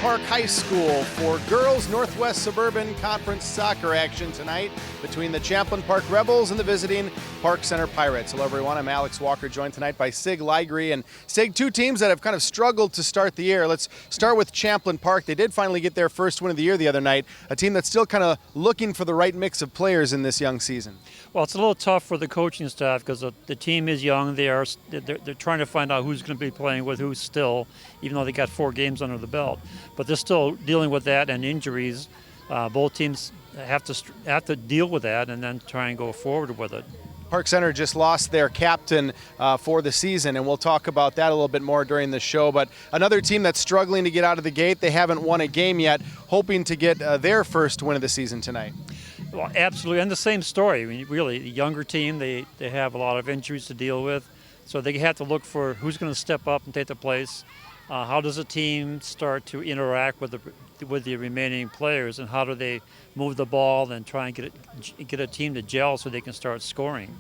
Park High School for girls Northwest Suburban Conference soccer action tonight between the Champlin Park Rebels and the visiting Park Center Pirates. Hello everyone, I'm Alex Walker, joined tonight by Sig Ligry. And Sig, two teams that have kind of struggled to start the year. Let's start with Champlin Park. They did finally get their first win of the year the other night, a team that's still kind of looking for the right mix of players in this young season. Well, it's a little tough for the coaching staff because the team is young. They're trying to find out who's going to be playing with who's still, even though they got 4 games under the belt. But they're still dealing with that and injuries. Both teams have to deal with that and then try and go forward with it. Park Center just lost their captain for the season, and we'll talk about that a little bit more during the show. But another team that's struggling to get out of the gate, they haven't won a game yet, hoping to get their first win of the season tonight. Well, absolutely, and the same story. I mean, really, the younger team, they have a lot of injuries to deal with, so they have to look for who's going to step up and take the place. How does a team start to interact with the remaining players, and how do they move the ball and try and get a team to gel so they can start scoring?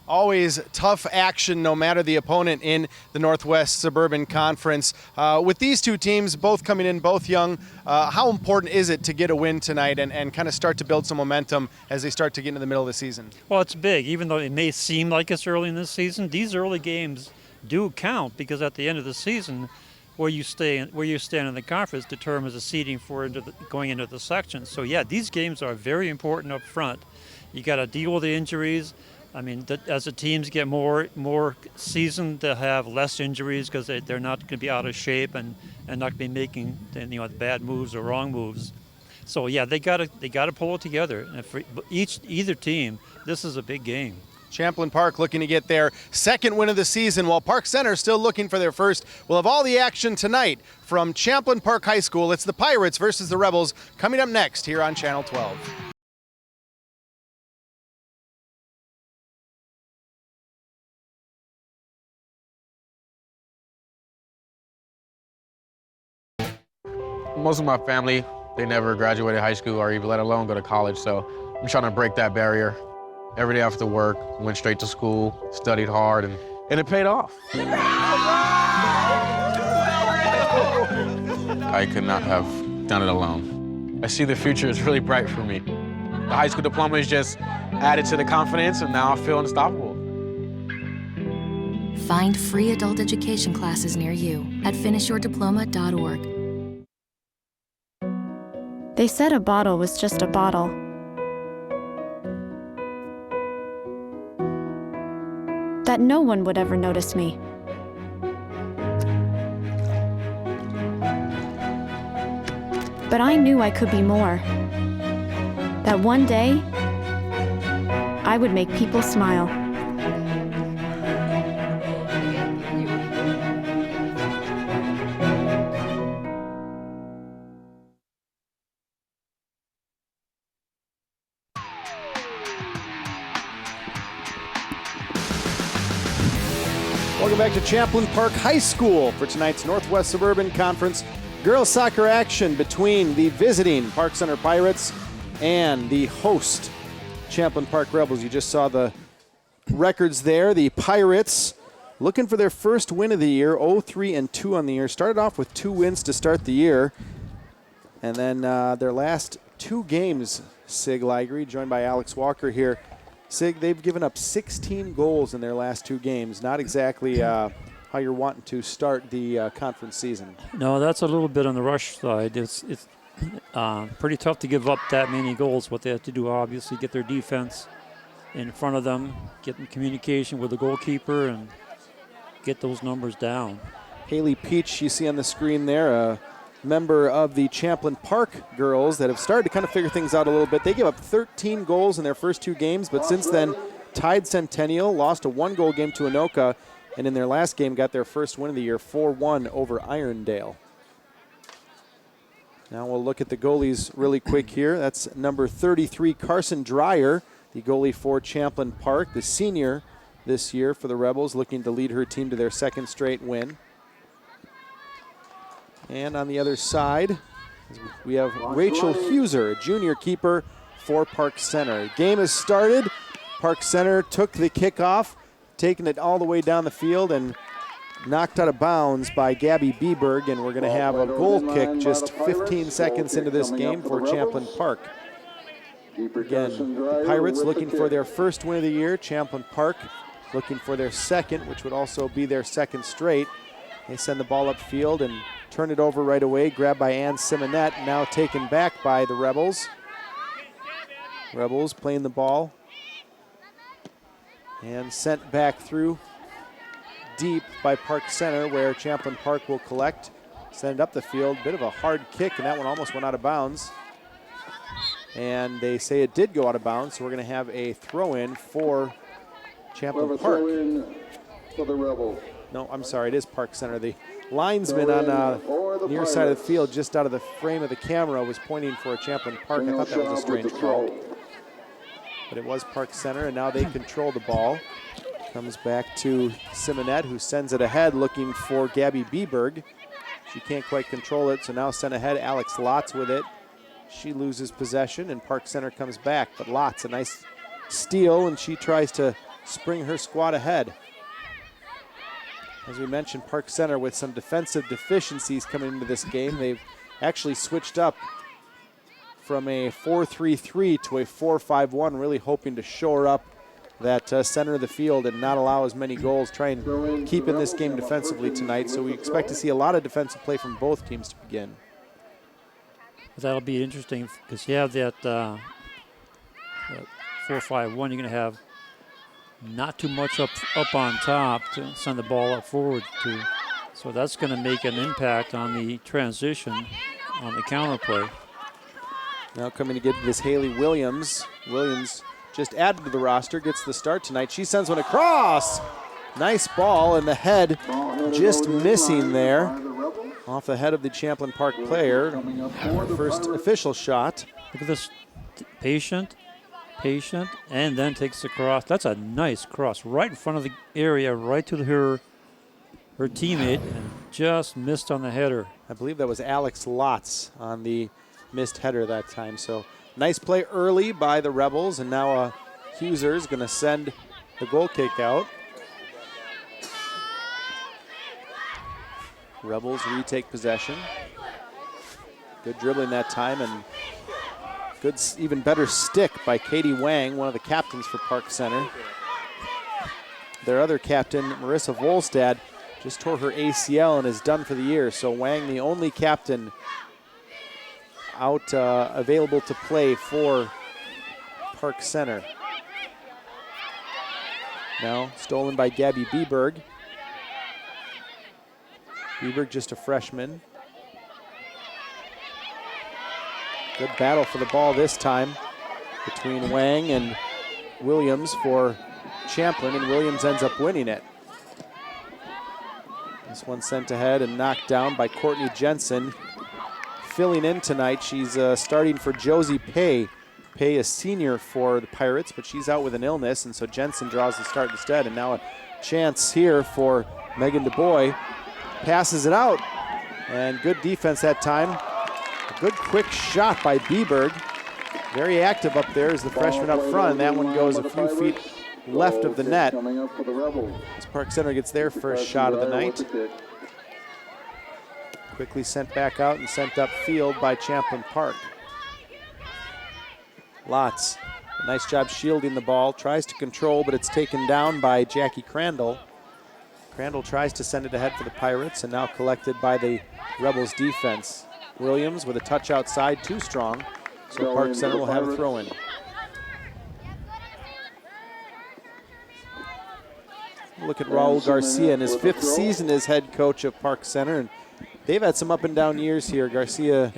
Always tough action no matter the opponent in the Northwest Suburban Conference. With these two teams both coming in, both young, how important is it to get a win tonight and kind of start to build some momentum as they start to get into the middle of the season? Well, it's big. Even though it may seem like it's early in the season, these early games do count, because at the end of the season, where you stand in the conference determines the seeding for going into the sections. So yeah, these games are very important up front. You got to deal with the injuries. I mean, as the teams get more seasoned, they'll have less injuries because they're not going to be out of shape and not going to be making bad moves or wrong moves. So yeah, they got to pull it together. And for either team, this is a big game. Champlin Park looking to get their second win of the season, while Park Center still looking for their first. We'll have all the action tonight from Champlin Park High School. It's the Pirates versus the Rebels coming up next here on Channel 12. Most of my family, they never graduated high school or even let alone go to college, so I'm trying to break that barrier. Every day after work, went straight to school, studied hard, and it paid off. I could not have done it alone. I see the future is really bright for me. The high school diploma is just added to the confidence, and now I feel unstoppable. Find free adult education classes near you at finishyourdiploma.org. They said a bottle was just a bottle. That no one would ever notice me. But I knew I could be more. That one day, I would make people smile. Welcome back to Champlin Park High School for tonight's Northwest Suburban Conference girls soccer action between the visiting Park Center Pirates and the host Champlin Park Rebels. You just saw the records there. The Pirates looking for their first win of the year, 0-3-2 on the year. Started off with 2 wins to start the year. And then their last 2 games, Sig Ligry, joined by Alex Walker here. Sig, they've given up 16 goals in their last 2 games. Not exactly how you're wanting to start the conference season. No, that's a little bit on the rush side. It's pretty tough to give up that many goals. What they have to do, obviously, get their defense in front of them, get in communication with the goalkeeper, and get those numbers down. Haley Peach, you see on the screen there, a member of the Champlin Park girls that have started to kind of figure things out a little bit. They gave up 13 goals in their first 2 games, but since then tied Centennial, lost a 1-goal game to Anoka, and in their last game got their first win of the year, 4-1 over Irondale. Now we'll look at the goalies really quick here. That's number 33, Carson Dreyer, the goalie for Champlin Park, the senior this year for the Rebels, looking to lead her team to their 2nd straight win. And on the other side, we have Rachel Huser, a junior keeper for Park Center. Game has started. Park Center took the kickoff, taking it all the way down the field, and knocked out of bounds by Gabby Bieberg, and we're going to have a goal kick just 15 seconds into this game for Champlin Park. Again, the Pirates looking for their first win of the year. Champlin Park looking for their second, which would also be their second straight. They send the ball upfield and turn it over right away. Grabbed by Ann Simonette, now taken back by the Rebels. Rebels playing the ball and sent back through deep by Park Center, where Champlin Park will collect, send it up the field. Bit of a hard kick, and that one almost went out of bounds. And they say it did go out of bounds, so we're going to have a throw-in for Champlin Park. For the Rebels. No, I'm sorry, it is Park Center. The linesman on the near side of the field, just out of the frame of the camera, was pointing for a Champlin Park. I thought that was a strange call. But it was Park Center, and now they control the ball. Comes back to Simonette, who sends it ahead looking for Gabby Bieberg. She can't quite control it, so now sent ahead Alex Lotz with it. She loses possession, and Park Center comes back. But Lotz, a nice steal, and she tries to spring her squad ahead. As we mentioned, Park Center with some defensive deficiencies coming into this game. They've actually switched up from a 4-3-3 to a 4-5-1, really hoping to shore up that center of the field and not allow as many goals, try and keep in this game defensively tonight. So we expect to see a lot of defensive play from both teams to begin. That'll be interesting because you have that 4-5-1. You're going to have not too much up on top to send the ball up forward to. So that's going to make an impact on the transition, on the counter play. Now coming to get this Haley Williams. Williams just added to the roster, gets the start tonight. She sends one across. Nice ball, and the head just missing there off the head of the Champlin Park player. First official shot. Look at this, patient, and then takes the cross. That's a nice cross right in front of the area, right to her teammate, and just missed on the header. I believe that was Alex Lotz on the missed header that time. So nice play early by the Rebels, and now Huser is going to send the goal kick out. Rebels retake possession. Good dribbling that time, and good, even better stick by Katie Wang, one of the captains for Park Center. Their other captain, Marissa Volstad, just tore her ACL and is done for the year. So Wang, the only captain out available to play for Park Center. Now stolen by Gabby Bieberg. Bieberg just a freshman. Good battle for the ball this time between Wang and Williams for Champlin, and Williams ends up winning it. This one sent ahead and knocked down by Courtney Jensen. Filling in tonight, she's starting for Josie Pay. Pay is senior for the Pirates, but she's out with an illness, and so Jensen draws the start instead. And now a chance here for Megan DuBois. Passes it out, and good defense that time. A good quick shot by Bieberg. Very active up there as the freshman up front, and that one goes a few feet left of the net. As Park Center gets their first shot of the night. Quickly sent back out and sent upfield by Champlin Park. Lotz, a nice job shielding the ball. Tries to control, but it's taken down by Jackie Crandall. Crandall tries to send it ahead for the Pirates, and now collected by the Rebels defense. Williams with a touch outside, too strong. So Park Center will have a throw-in. Look at Raul Garcia in his 5th season as head coach of Park Center, and they've had some up and down years here. Garcia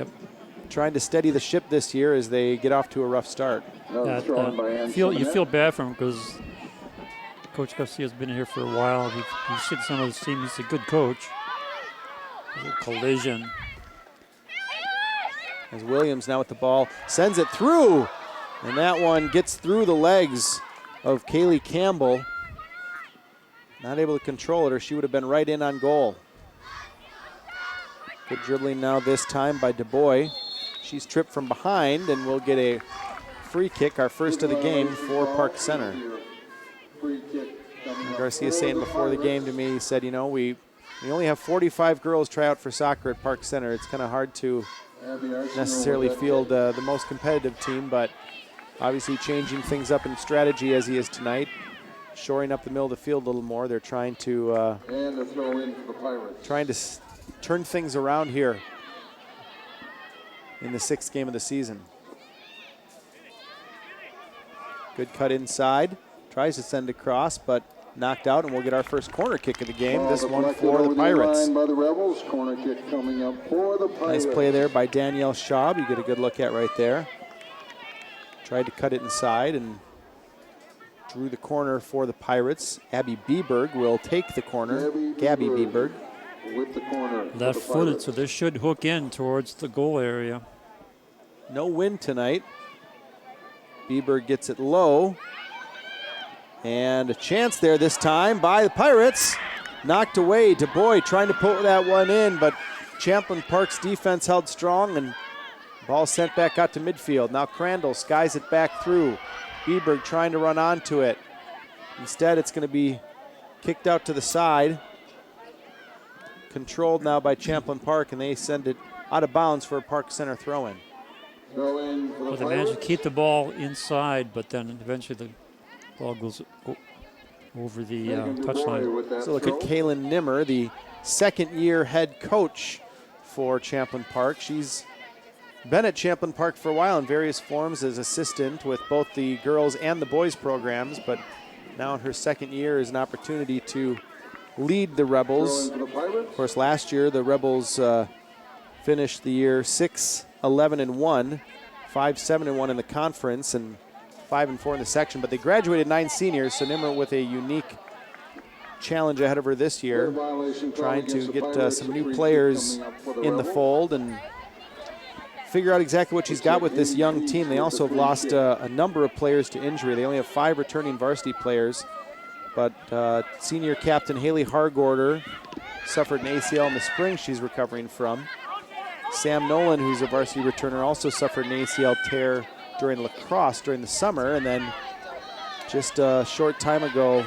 trying to steady the ship this year as they get off to a rough start. You feel bad for him because Coach Garcia's been here for a while. He's seen some of his team. He's a good coach. There's a collision. As Williams now with the ball, sends it through, and that one gets through the legs of Kaylee Campbell. Not able to control it, or she would have been right in on goal. Good dribbling now this time by DuBois. She's tripped from behind, and we'll get a free kick, our first of the game for Park Center. And Garcia saying before the game to me, he said, you know, we We only have 45 girls try out for soccer at Park Center. It's kind of hard to necessarily field the most competitive team, but obviously changing things up in strategy as he is tonight, shoring up the middle of the field a little more. They're trying to And a throw in for the Pirates. turn things around here in the 6th game of the season. Good cut inside. Tries to send across, but knocked out, and we'll get our first corner kick of the game. Ball This one deflected for the over Pirates. line by the Rebels. Corner kick coming up for the Pirates. Nice play there by Danielle Schaub. You get a good look at right there. Tried to cut it inside and drew the corner for the Pirates. Abby Bieberg will take the corner. Gabby Bieberg. With the corner. Left-footed, so this should hook in towards the goal area. No wind tonight. Bieberg gets it low. And a chance there this time by the Pirates. Knocked away. DuBois trying to put that one in, but Champlin Park's defense held strong, and ball sent back out to midfield. Now Crandall skies it back through. Bieberg trying to run onto it. Instead, it's going to be kicked out to the side. Controlled now by Champlin Park, and they send it out of bounds for a Park Center throw-in. Throw in for the Well, they managed to Pirates. keep the ball inside, but then eventually the ball goes over the touchline. With that So look throw. at Kaylin Nimmer, the second-year head coach for Champlin Park. She's been at Champlin Park for a while in various forms as assistant with both the girls and the boys programs, but now in her second year is an opportunity to lead the Throw Rebels. in for the Pirates. Of course, last year the Rebels finished the year 6-11-1, 5-7-1 in the conference, and 5-4 in the section. But they graduated 9 seniors, so Nimmer with a unique challenge ahead of her this year, Violation call trying against to the get Pirates. some Free new kick players coming up for the in the Rebels. fold and figure out exactly what she's got with this young team. They also have lost a number of players to injury. They only have 5 returning varsity players, but senior captain Haley Hargorder suffered an ACL in the spring she's recovering from. Sam Nolan, who's a varsity returner, also suffered an ACL tear during lacrosse during the summer, and then just a short time ago,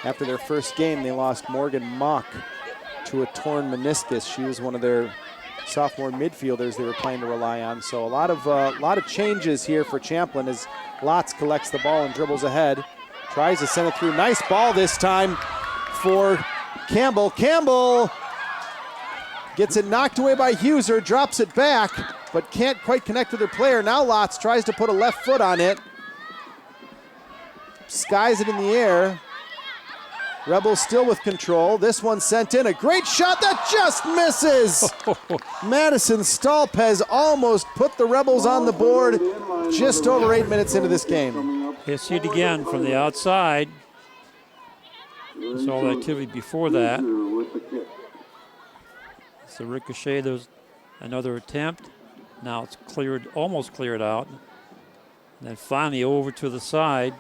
after their first game, they lost Morgan Mock to a torn meniscus. She was one of their sophomore midfielders they were planning to rely on. So a lot of changes here for Champlin as Lotz collects the ball and dribbles ahead. Tries to send it through. Nice ball this time for Campbell. Campbell gets it knocked away by Huser, drops it back, but can't quite connect with her player. Now Lotz tries to put a left foot on it. Skies it in the air. Rebels still with control. This one sent in. A great shot that just misses. Madison Stalpez almost put the Rebels on the board just over 8 minutes into this game. They see it again from the outside. There's all the activity before that. With the kick. It's a ricochet. There's another attempt. Now it's cleared, almost cleared out. And then finally over to the side.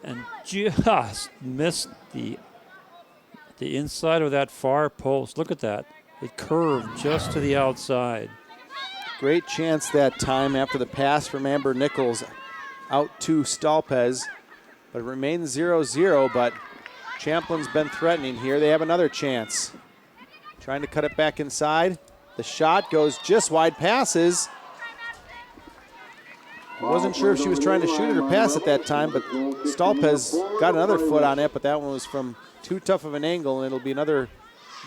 And just missed the inside of that far post. Look at that. It curved just to the outside. Great chance that time after the pass from Amber Nichols out to Stalpez. But it remains 0-0, but Champlin's been threatening here. They have another chance. Trying to cut it back inside. The shot goes just wide, passes. Wasn't sure if she was trying to shoot it or pass at that time, but Stalpez got another foot on it, but that one was from too tough of an angle, and it'll be another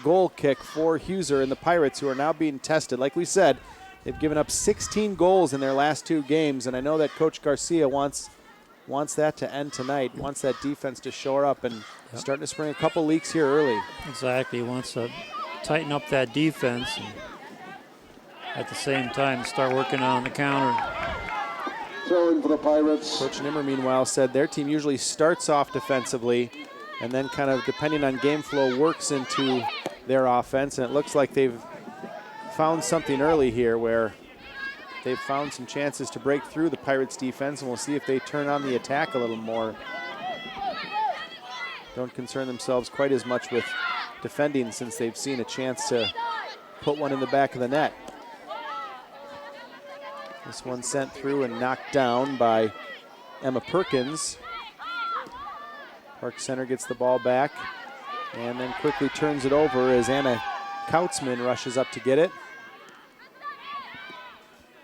goal kick for Huser and the Pirates, who are now being tested. Like we said, they've given up 16 goals in their last 2 games, and I know that Coach Garcia wants that to end tonight, wants that defense to shore up, and starting to spring a couple leaks here early. Exactly. He wants to tighten up that defense and at the same time start working on the counter. Throw in for the Pirates. Coach Nimmer, meanwhile, said their team usually starts off defensively and then kind of, depending on game flow, works into their offense. And it looks like they've found something early here where they've found some chances to break through the Pirates defense, and we'll see if they turn on the attack a little more. Don't concern themselves quite as much with defending since they've seen a chance to put one in the back of the net. This one sent through and knocked down by Emma Perkins. Park Center gets the ball back. And then quickly turns it over as Anna Kautzman rushes up to get it.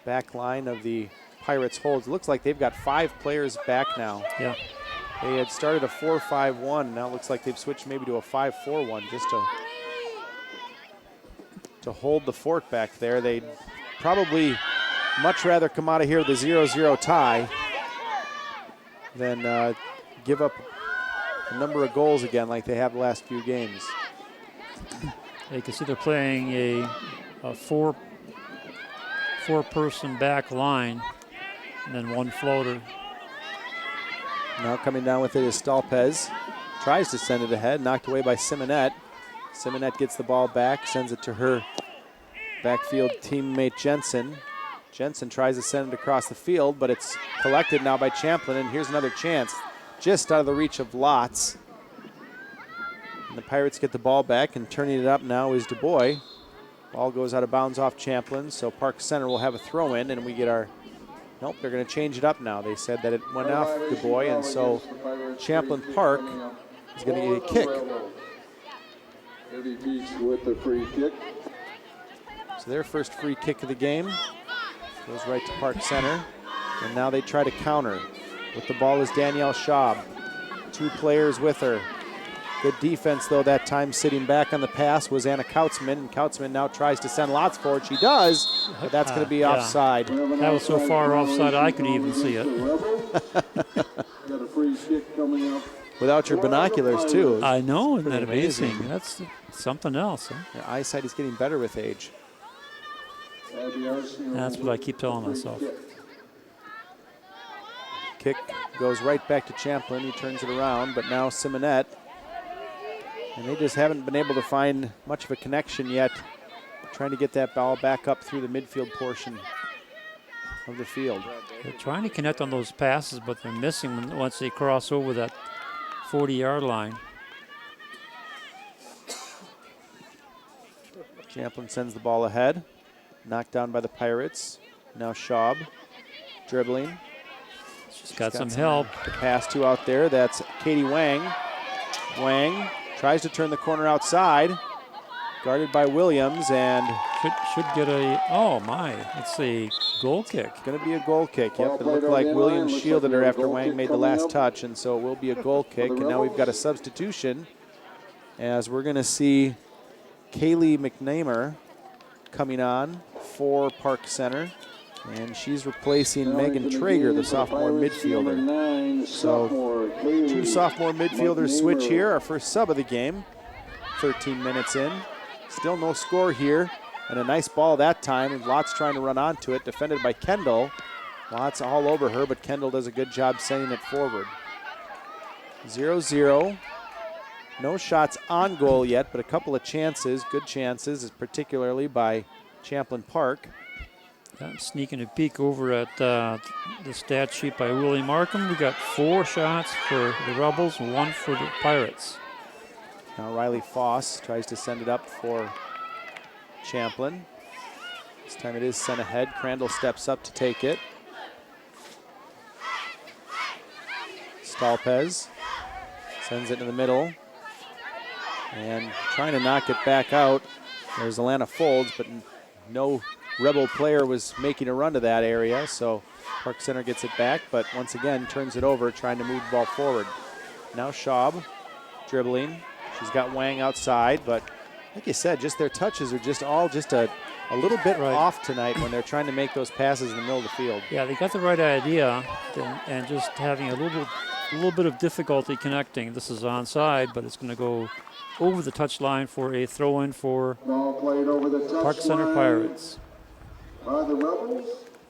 Back line of the Pirates holds. It looks like they've got 5 players back now. Yeah. They had started a 4-5-1. Now it looks like they've switched maybe to a 5-4-1 just to hold the fort back there. They'd probably much rather come out of here with a 0-0 tie than give up a number of goals again like they have the last few games. You can see they're playing a four-person back line and then 1 floater. Now coming down with it is Stalpez. Tries to send it ahead, knocked away by Simonette. Simonette gets the ball back, sends it to her backfield teammate Jensen. Jensen tries to send it across the field, but it's collected now by Champlin, and here's another chance. Just out of the reach of Lotz. And the Pirates get the ball back, and turning it up now is DuBois. Ball goes out of bounds off Champlin, so Park Center will have a throw in, and we get our... Nope, they're going to change it up now. They said that it went off DuBois, and so Champlin Park is going to get a kick. Eddie Beach with the free kick. So their first free kick of the game goes right to Park Center, and now they try to counter. With the ball is Danielle Schaub. 2 players with her. Good defense, though, that time sitting back on the pass was Anna Kautzman, and Kautzman now tries to send Lotz forward. She does, but that's going to be offside. That was so far offside I could even see it. Got a free kick coming up. Without your binoculars, too. I know, isn't that pretty amazing? That's something else. Huh? Your eyesight is getting better with age. That's what I keep telling myself. Kick goes right back to Champlin. He turns it around, but now Simonette. And they just haven't been able to find much of a connection yet, trying to get that ball back up through the midfield portion of the field. They're trying to connect on those passes, but they're missing once they cross over that 40-yard line. Champlin sends the ball ahead. Knocked down by the Pirates. Now Schaub dribbling. She's got some help. To pass to out there. That's Katie Wang. Wang tries to turn the corner outside. Guarded by Williams, and should get a, oh my, it's a goal kick. Going to be a goal kick. Yep, it looked like Williams shielded her after Wang made the last touch, and so it will be a goal kick. And now we've got a substitution, as we're going to see Kaylee McNamer coming on for Park Center, and she's replacing Megan Traeger, the sophomore midfielder. So 2 sophomore midfielders switch here, our first sub of the game, 13 minutes in. Still no score here, and a nice ball that time, and Lotz trying to run onto it, defended by Kendall. Lotz all over her, but Kendall does a good job sending it forward. 0-0. No shots on goal yet, but a couple of chances, good chances, particularly by Champlin Park. I'm sneaking a peek over at the stat sheet by Willie Markham. We got 4 shots for the Rebels, 1 for the Pirates. Now Riley Foss tries to send it up for Champlin. This time it is sent ahead. Crandall steps up to take it. Stalpez sends it in the middle. And trying to knock it back out. There's Alana Folds, but no Rebel player was making a run to that area, so Park Center gets it back, but once again turns it over, trying to move the ball forward. Now Schaub dribbling. She's got Wang outside, but like you said, just their touches are just all just a little bit off tonight when they're trying to make those passes in the middle of the field. Yeah, they got the right idea, and just having a little bit of difficulty connecting. This is onside, but it's going to go over the touchline for a throw-in for Park Center Pirates.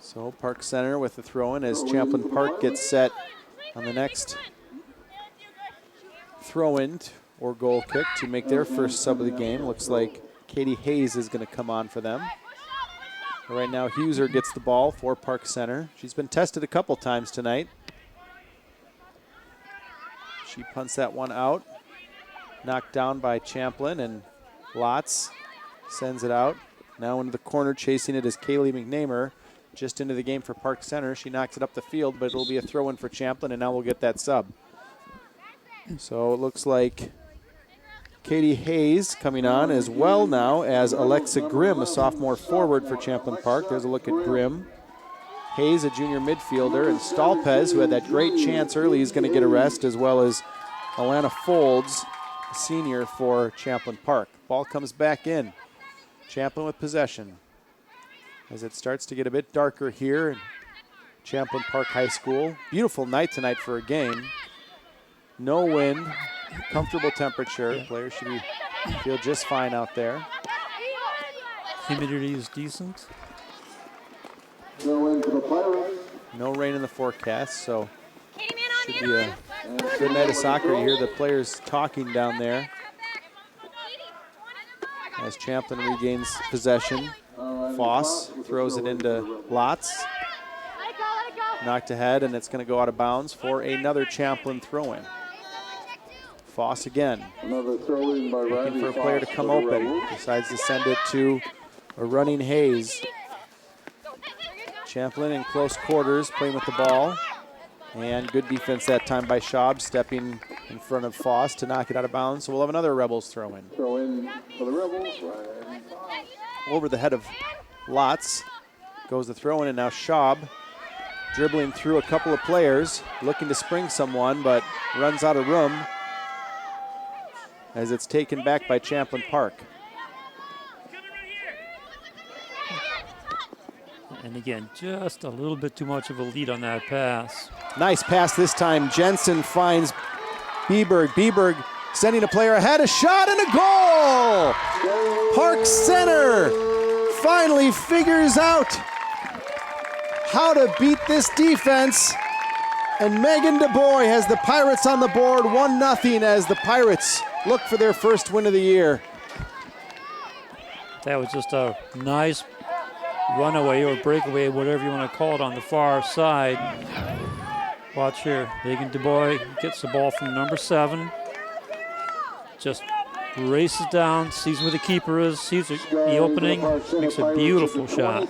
So Park Center with the throw-in as Champlin Park gets set on the next throw-in or goal kick to make their first sub of the game. Looks like Katie Hayes is going to come on for them. Right now, Huser gets the ball for Park Center. She's been tested a couple times tonight. She punts that one out. Knocked down by Champlin, and Lotz sends it out. Now into the corner, chasing it is Kaylee McNamer. Just into the game for Park Center. She knocks it up the field, but it'll be a throw-in for Champlin, and now we'll get that sub. So it looks like Katie Hayes coming on as well now as Alexa Grimm, a sophomore forward for Champlin Park. There's a look at Grimm. Hayes, a junior midfielder, and Stalpez, who had that great chance early, is going to get a rest, as well as Alana Folds, a senior for Champlin Park. Ball comes back in. Champlin with possession. As it starts to get a bit darker here in Champlin Park High School. Beautiful night tonight for a game. No wind, comfortable temperature. Players should feel just fine out there. Humidity is decent. No rain in the forecast, so should be a good night of soccer. You hear the players talking down there as Champlin regains possession. Foss throws it into Lotz. Knocked ahead, and it's going to go out of bounds for another Champlin throw-in. Foss again. Another throw-in by looking for a player to come open. Decides to send it to a running Hayes. Champlin in close quarters, playing with the ball. And good defense that time by Schaub, stepping in front of Foss to knock it out of bounds. So we'll have another Rebels throw-in. Throw-in for the Rebels. Over the head of Lotz goes the throw-in, and now Schaub dribbling through a couple of players, looking to spring someone, but runs out of room as it's taken back by Champlin Park. And again, just a little bit too much of a lead on that pass. Nice pass this time. Jensen finds Bieberg. Bieberg sending a player ahead, a shot and a goal! Park Center finally figures out how to beat this defense. And Megan DuBois has the Pirates on the board, 1-0 as the Pirates look for their first win of the year. That was just a nice runaway or breakaway, whatever you want to call it, on the far side. Watch here. Megan DuBois gets the ball from number 7. Just races down, sees where the keeper is, sees the opening, makes a beautiful shot.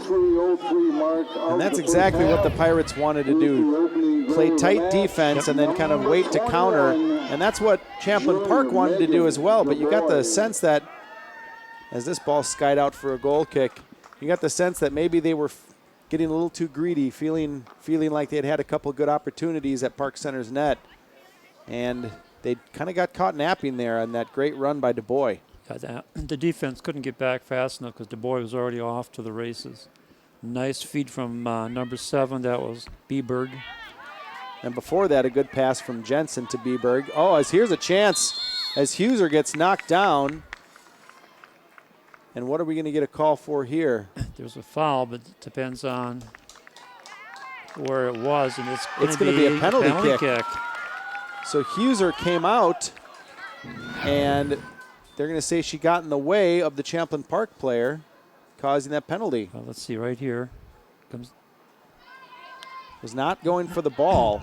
And that's exactly what the Pirates wanted to do. Play tight defense and then kind of wait to counter. And that's what Champlin Park wanted to do as well. But you got the sense that, as this ball skied out for a goal kick, you got the sense that maybe they were getting a little too greedy, feeling like they had had a couple of good opportunities at Park Center's net. And they kind of got caught napping there on that great run by DuBois. The defense couldn't get back fast enough because DuBois was already off to the races. Nice feed from number 7. That was Bieberg. And before that, a good pass from Jensen to Bieberg. Oh, here's a chance as Huser gets knocked down. And what are we going to get a call for here? There's a foul, but it depends on where it was. And it's going to be a penalty kick. So Huser came out, and they're going to say she got in the way of the Champlin Park player, causing that penalty. Well, let's see right here. Was not going for the ball.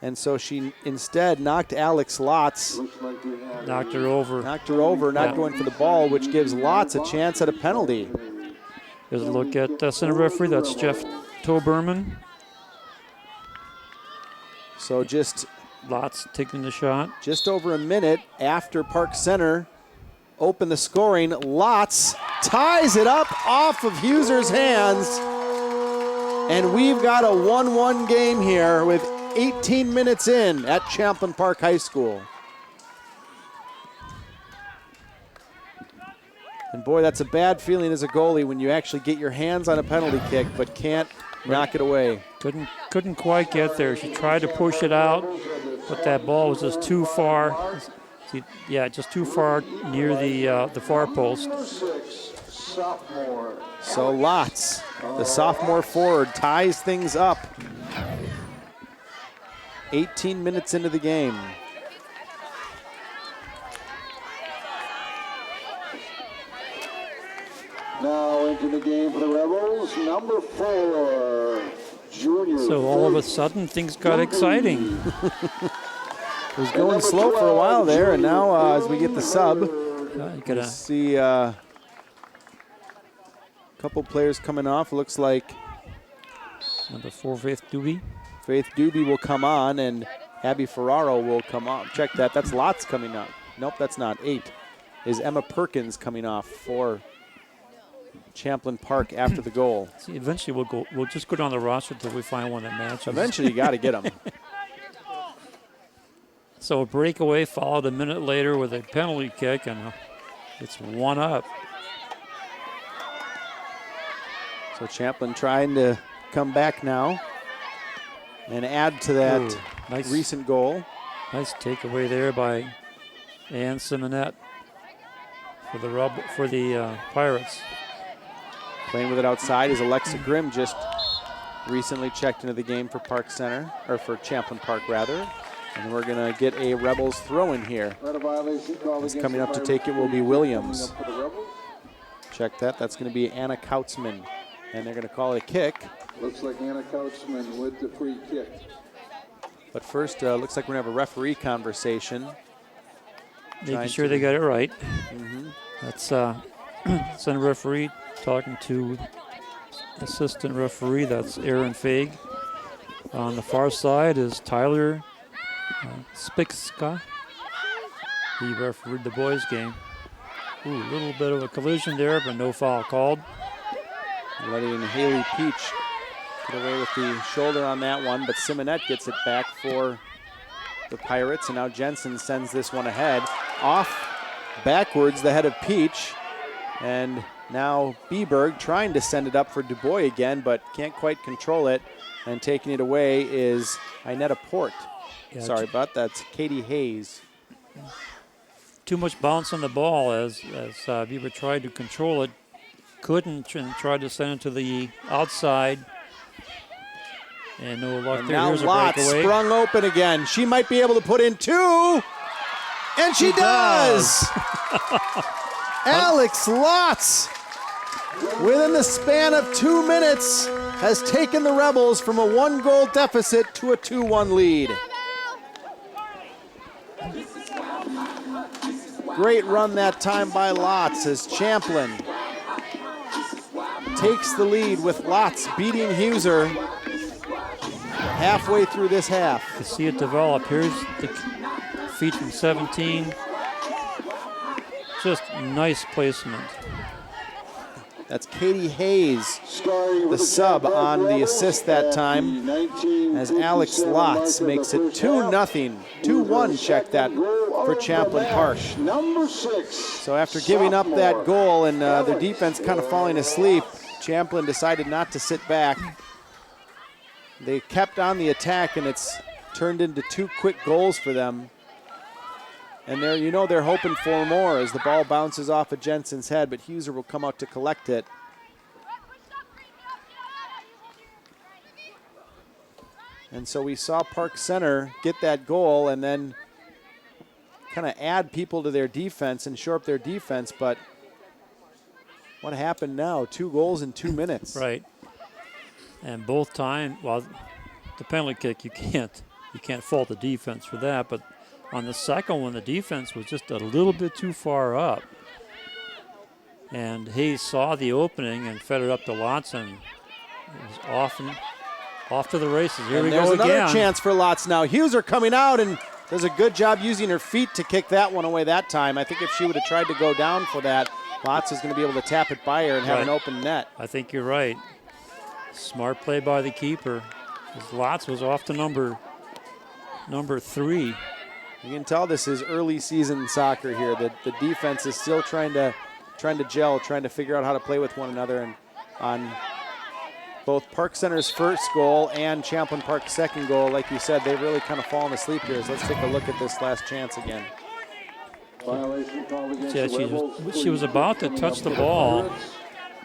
And so she instead knocked Alex Lotz. Knocked her over, not going for the ball, which gives Lotz a chance at a penalty. Here's a look at center referee. That's Jeff Toberman. So just Lotz taking the shot. Just over a minute after Park Center opened the scoring, Lotz ties it up off of Huser's hands. And we've got a 1-1 game here with 18 minutes in at Champlin Park High School. And boy, that's a bad feeling as a goalie when you actually get your hands on a penalty kick but can't knock it away. Couldn't quite get there. She tried to push it out, but that ball was just too far. Yeah, just too far near the far post. So Lotz, the sophomore forward, ties things up. 18 minutes into the game. Now into the game for the Rebels, number 4, junior. So all of a sudden, things got exciting. It was going slow for a while there, and now as we get the sub, you see a couple players coming off. Looks like number 4, Faith Doobie. Faith Doobie will come on, and Abby Ferraro will come on. Check that. That's Lotz coming up. nope, that's not 8, is Emma Perkins coming off for Champlin Park after the goal. See, eventually we'll just go down the roster until we find one that matches. Eventually you got to get them. So a breakaway followed a minute later with a penalty kick, and it's 1-up. So Champlin trying to come back now and add to that nice, recent goal. Nice takeaway there by Ann Simonette for the Pirates. Playing with it outside is Alexa Grimm, just recently checked into the game for Park Center, or for Champlin Park rather. And we're going to get a Rebels throw in here. As coming up to take it will be Williams. Check that. That's going to be Anna Kautzman. And they're going to call it a kick. Looks like Anna Kautzman with the free kick. But first, looks like we're going to have a referee conversation. Making sure they got it right. That's center referee talking to assistant referee. That's Aaron Faig. On the far side is Tyler Spixka. He refereed the boys' game. A little bit of a collision there, but no foul called. Letting Haley Peach get away with the shoulder on that one, but Simonette gets it back for the Pirates, and now Jensen sends this one ahead. Off backwards, the head of Peach, and now Beberg trying to send it up for DuBois again, but can't quite control it, and taking it away is Inetta Port. Yeah, sorry about that. That's Katie Hayes. Too much bounce on the ball as Bieber tried to control it. Couldn't, and tried to send it to the outside. And no luck And there. now Here's a Lotz breakaway. sprung open again. She might be able to put in 2. And she does. Alex Lotz, within the span of 2 minutes, has taken the Rebels from a 1-goal deficit to a 2-1 lead. Great run that time by Lotz as Champlin takes the lead with Lotz beating Huser halfway through this half. You see it develop. Here's the feed from 17. Just nice placement. That's Katie Hayes, the sub on the assist that time, as Alex Lotz makes it 2-0, 2-1, check that, for Champlin Park. So after giving up that goal and their defense kind of falling asleep, Champlin decided not to sit back. They kept on the attack, and it's turned into 2 quick goals for them. And they're hoping for more as the ball bounces off of Jensen's head, but Huser will come out to collect it. And so we saw Park Center get that goal and then kind of add people to their defense and shore up their defense, but what happened now? 2 goals in 2 minutes. Right. And both times, well, the penalty kick, you can't fault the defense for that, but on the second one, the defense was just a little bit too far up. And Hayes saw the opening and fed it up to Lotz, and it was off to the races. Here we go again. There's another chance for Lotz now. Huser coming out and does a good job using her feet to kick that one away that time. I think if she would have tried to go down for that, Lotz is going to be able to tap it by her and have an open net. I think you're right. Smart play by the keeper. Lotz was off to number 3. You can tell this is early season soccer here. The defense is still trying to gel, trying to figure out how to play with one another. And on both Park Center's first goal and Champlin Park's second goal, like you said, they've really kind of fallen asleep here. So let's take a look at this last chance again. Yeah, she was about to touch the ball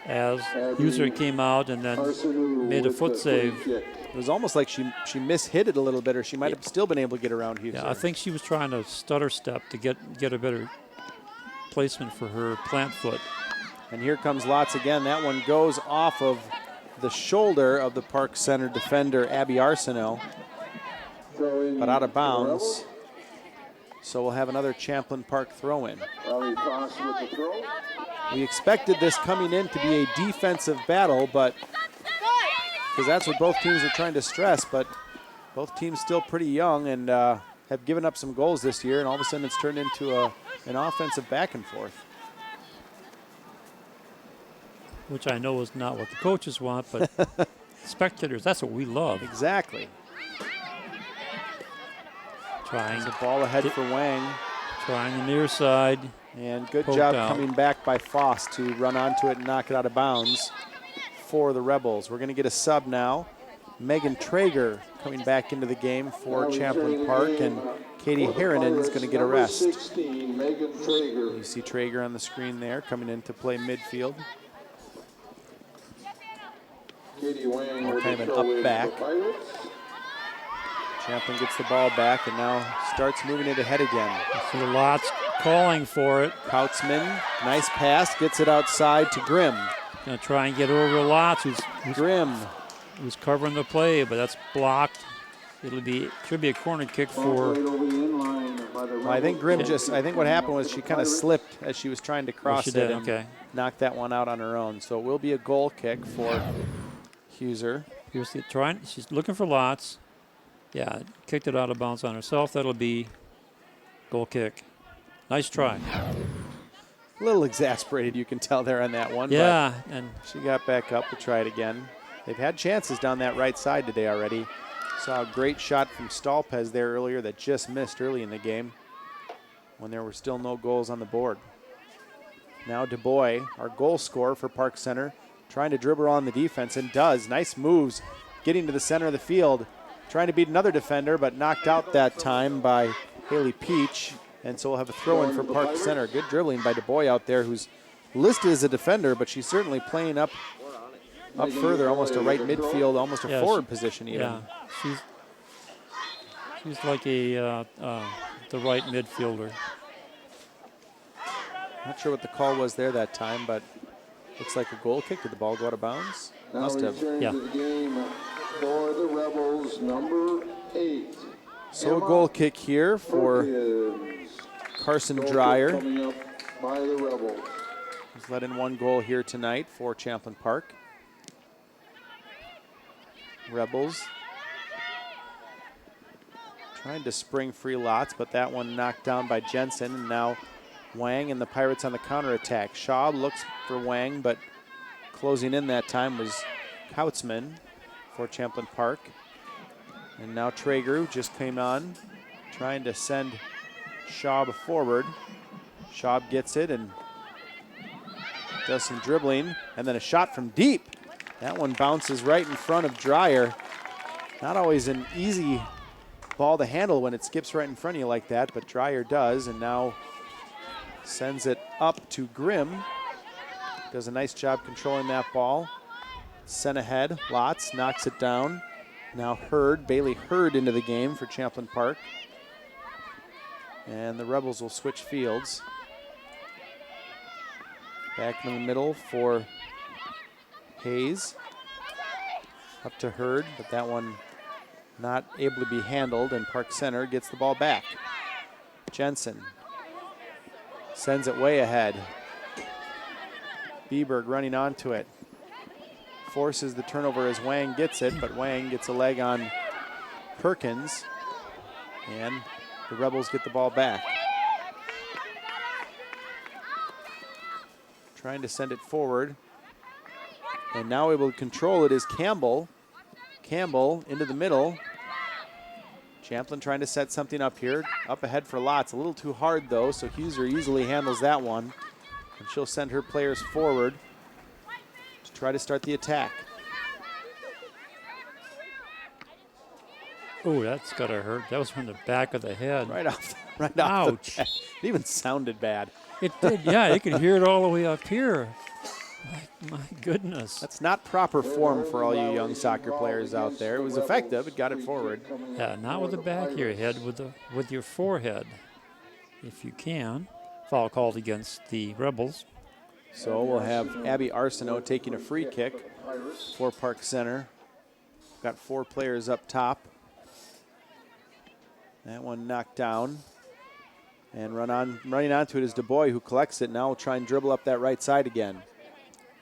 as Huser came out and then made a foot save. It was almost like she mishit it a little bit, or she might have still been able to get around Huser. Yeah, I think she was trying to stutter step to get a better placement for her plant foot. And here comes Lotz again. That one goes off of the shoulder of the Park Center defender, Abby Arsenault, but out of bounds. So we'll have another Champlin Park throw-in. We expected this coming in to be a defensive battle, but because that's what both teams are trying to stress, but both teams still pretty young, and have given up some goals this year, and all of a sudden it's turned into an offensive back and forth. Which I know is not what the coaches want, but spectators, that's what we love. Exactly. Trying The ball ahead for Wang. Trying the near side. And good Poked job out. coming back by Foss to run onto it and knock it out of bounds for the Rebels. We're going to get a sub now. Megan Traeger coming back into the game for Champlin Park, and Katie Harrinan is going to get a rest. 16, Megan Traeger. You see Traeger on the screen there coming in to play midfield. Katie Wang with Kind the of an throw up in back. for Pirates. Champlin gets the ball back and now starts moving it ahead again. So the Lots calling for it. Kautzman, nice pass, gets it outside to Grimm. Going to try and get over Lots, Grimm. who's covering the play, but that's blocked. Should be a corner kick for. Played over the inline by the Well, I think Rebels. Grimm I think what happened was she kind of slipped as she was trying to cross she it did, and okay. knocked that one out on her own. So it will be a goal kick for Huser. Here's the trying. She's looking for Lots. Yeah, kicked it out of bounds on herself. That'll be goal kick. Nice try. A little exasperated, you can tell there on that one. Yeah, and But she got back up to try it again. They've had chances down that right side today already. Saw a great shot from Stolpez there earlier that just missed early in the game when there were still no goals on the board. Now DuBois, our goal scorer for Park Center, trying to dribble on the defense and does. Nice moves, getting to the center of the field, trying to beat another defender, but knocked out that time by Haley Peach. And so we'll have a throw-in for Park Center. Good dribbling by DuBois out there, who's listed as a defender, but she's certainly playing up further, almost a right midfield, almost a Yeah, forward position even. yeah, she's like the right midfielder. Not sure what the call was there that time, but looks like a goal kick. Did the ball go out of bounds? Now Must have. returning Yeah. to the game for the Rebels, number 8. So a goal kick here for Perkins. Carson Goal kick Dreyer. coming up by the Rebels. He's let in one goal here tonight for Champlin Park. Rebels trying to spring free Lots, but that one knocked down by Jensen, and now Wang and the Pirates on the counterattack. Shaw looks for Wang, but closing in that time was Kautzman for Champlin Park. And now Traeger just came on, trying to send Schaub forward. Schaub gets it and does some dribbling, and then a shot from deep. That one bounces right in front of Dreyer. Not always an easy ball to handle when it skips right in front of you like that, but Dreyer does, and now sends it up to Grimm. Does a nice job controlling that ball. Sent ahead, Lots knocks it down. Now Bailey Hurd into the game for Champlin Park. And the Rebels will switch fields. Back in the middle for Hayes. Up to Hurd, but that one not able to be handled, and Park Center gets the ball back. Jensen sends it way ahead. Bieberg running onto it. Forces the turnover as Wang gets it, but Wang gets a leg on Perkins, and the Rebels get the ball back. Trying to send it forward, and now able to control it is Campbell. Campbell into the middle. Champlin trying to set something up here. Up ahead for Lots. A little too hard though, so Huser easily handles that one. And she'll send her players forward to try to start the attack. Oh, that's gotta hurt. That was from the back of the head. Right off Ouch. the bat. It even sounded bad. It did, yeah. You could hear it all the way up here. My goodness. That's not proper form for all you young soccer players out there. It was effective. It got it forward. Yeah, not with the back of your head, with your forehead, if you can. Foul called against the Rebels. So we'll have Abby Arsenault taking a free kick for Park Center. Got 4 players up top. That one knocked down. And running onto it is DuBois, who collects it. Now will try and dribble up that right side again.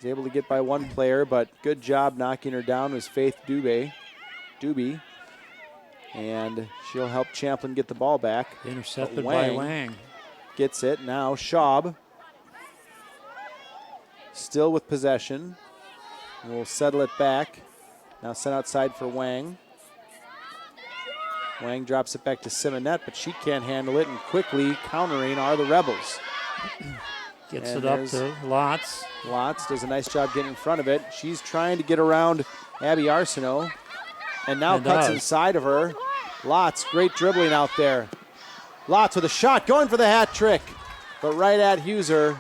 He's able to get by one player, but good job knocking her down was Faith Doobie. And she'll help Champlin get the ball back. Intercepted by Wang. Gets it. Now Schaub. Still with possession. We'll settle it back. Now sent outside for Wang. Wang drops it back to Simonette, but she can't handle it, and quickly countering are the Rebels. Gets it up to Lotz. Lotz does a nice job getting in front of it. She's trying to get around Abby Arsenault, and now cuts inside of her. Lotz, great dribbling out there. Lotz with a shot, going for the hat trick, but right at Huser,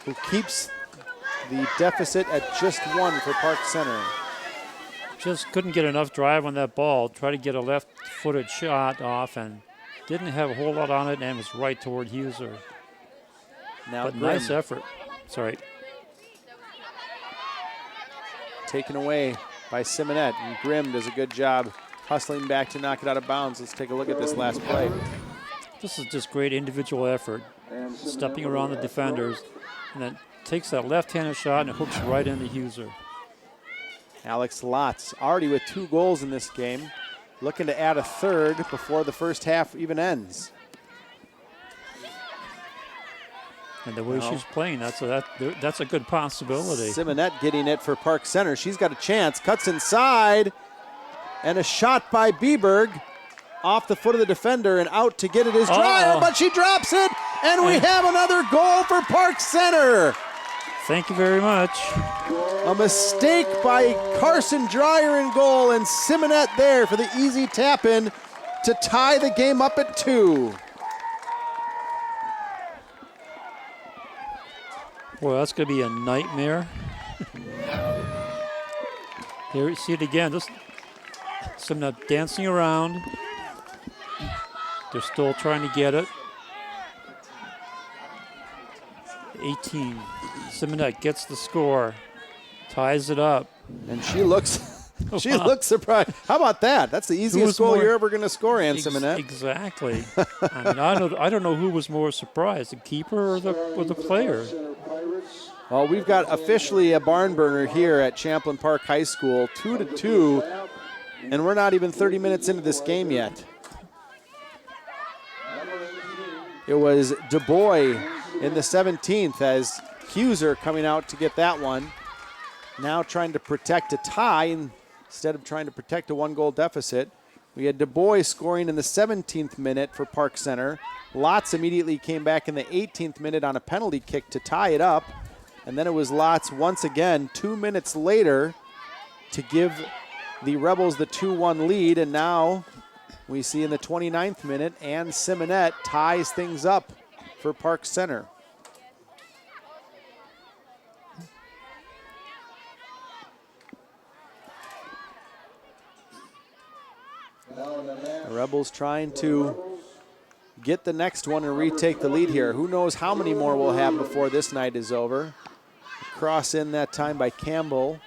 who keeps the deficit at just 1 for Park Center. Just couldn't get enough drive on that ball. Tried to get a left-footed shot off and didn't have a whole lot on it and was right toward Huser. Now but nice effort. Sorry. Taken away by Simonette, and Grimm does a good job hustling back to knock it out of bounds. Let's take a look at this last play. This is just great individual effort. Stepping around the defenders, and then takes that left-handed shot and hooks right into Huser. Alex Lotz already with 2 goals in this game, looking to add a third before the first half even ends. And the way she's playing, that's a good possibility. Simonette getting it for Park Center. She's got a chance, cuts inside, and a shot by Bieberg off the foot of the defender, and out to get it is Dreyer, but she drops it, and we have another goal for Park Center. Thank you very much. A mistake by Carson Dreyer in goal, and Simonette there for the easy tap-in to tie the game up at 2. Boy, that's going to be a nightmare. Here, see it again. Just Simonette dancing around. They're still trying to get it. 18. Simonette gets the score, ties it up, and she looks looks surprised. How about that? That's the easiest goal you're ever going to score, Ann Simonette. Exactly. I mean, I don't know who was more surprised, the keeper or the player. Well, we've got officially a barn burner here at Champlin Park High School, 2-2, and we're not even 30 minutes into this game yet. It was Du Bois in the 17th as Huser coming out to get that one. Now trying to protect a tie instead of trying to protect a 1-goal deficit. We had Du Bois scoring in the 17th minute for Park Center. Lotz immediately came back in the 18th minute on a penalty kick to tie it up. And then it was Lotz once again 2 minutes later to give the Rebels the 2-1 lead. And now we see in the 29th minute, Ann Simonette ties things up for Park Center. The Rebels trying to get the next one and retake the lead here. Who knows how many more we'll have before this night is over. Cross in that time by Campbell.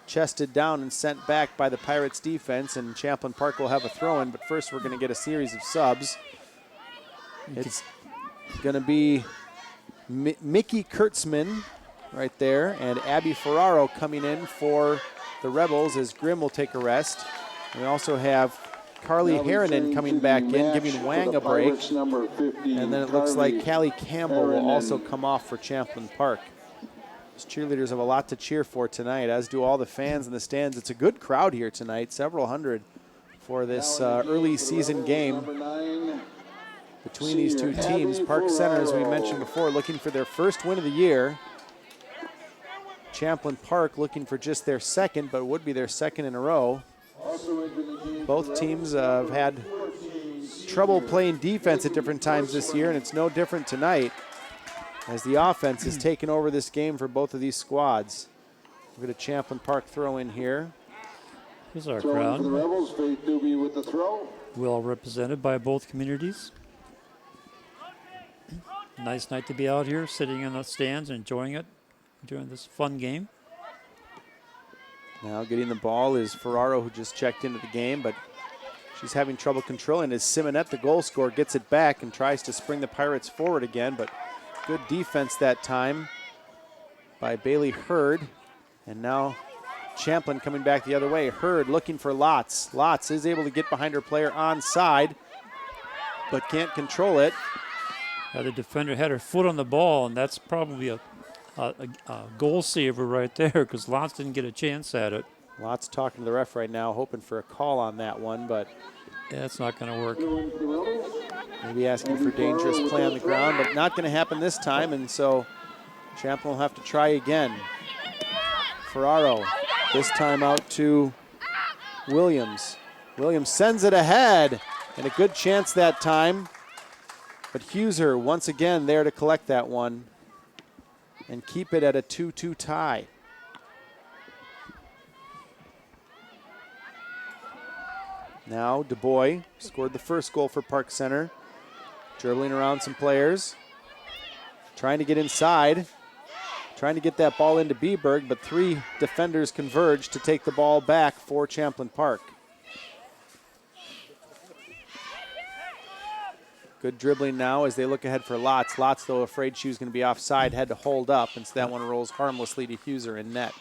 Chested down and sent back by the Pirates defense, and Champlin Park will have a throw-in, but first we're going to get a series of subs. It's going to be Mickey Kurtzman right there, and Abby Ferraro coming in for the Rebels as Grimm will take a rest. We also have Carly Harrinan coming back in, giving Wang a break. And then it looks like Callie Campbell will also come off for Champlin Park. These cheerleaders have a lot to cheer for tonight, as do all the fans in the stands. It's a good crowd here tonight, several hundred for this early season game between these two teams. Park Center, as we mentioned before, looking for their first win of the year. Champlin Park looking for just their second, but would be their second in a row. Both teams have had trouble playing defense at different times this year, and it's no different tonight as the offense has taken over this game for both of these squads. We've got a Champlin Park throw in here. Here's our crowd. Well represented by both communities. Nice night to be out here, sitting in the stands and enjoying this fun game. Now getting the ball is Ferraro, who just checked into the game, but she's having trouble controlling it. Simonette, the goal scorer, gets it back and tries to spring the Pirates forward again, but good defense that time by Bailey Hurd. And now Champlin coming back the other way. Hurd looking for Lotz. Lotz is able to get behind her player onside, but can't control it. The defender had her foot on the ball, and that's probably a goal saver right there because Lotz didn't get a chance at it. Lotz talking to the ref right now, hoping for a call on that one, but yeah, it's not going to work. Maybe asking for dangerous play on the ground, but not going to happen this time, and so Champlin will have to try again. Ferraro, this time out to Williams. Williams sends it ahead, and a good chance that time. But Huser once again there to collect that one and keep it at a 2-2 tie. Now DuBois scored the first goal for Park Center. Dribbling around some players. Trying to get inside. Trying to get that ball into Beberg, but 3 defenders converge to take the ball back for Champlin Park. Good dribbling now as they look ahead for Lotz. Lotz, though, afraid she was going to be offside, had to hold up, and so that one rolls harmlessly to Huser in net.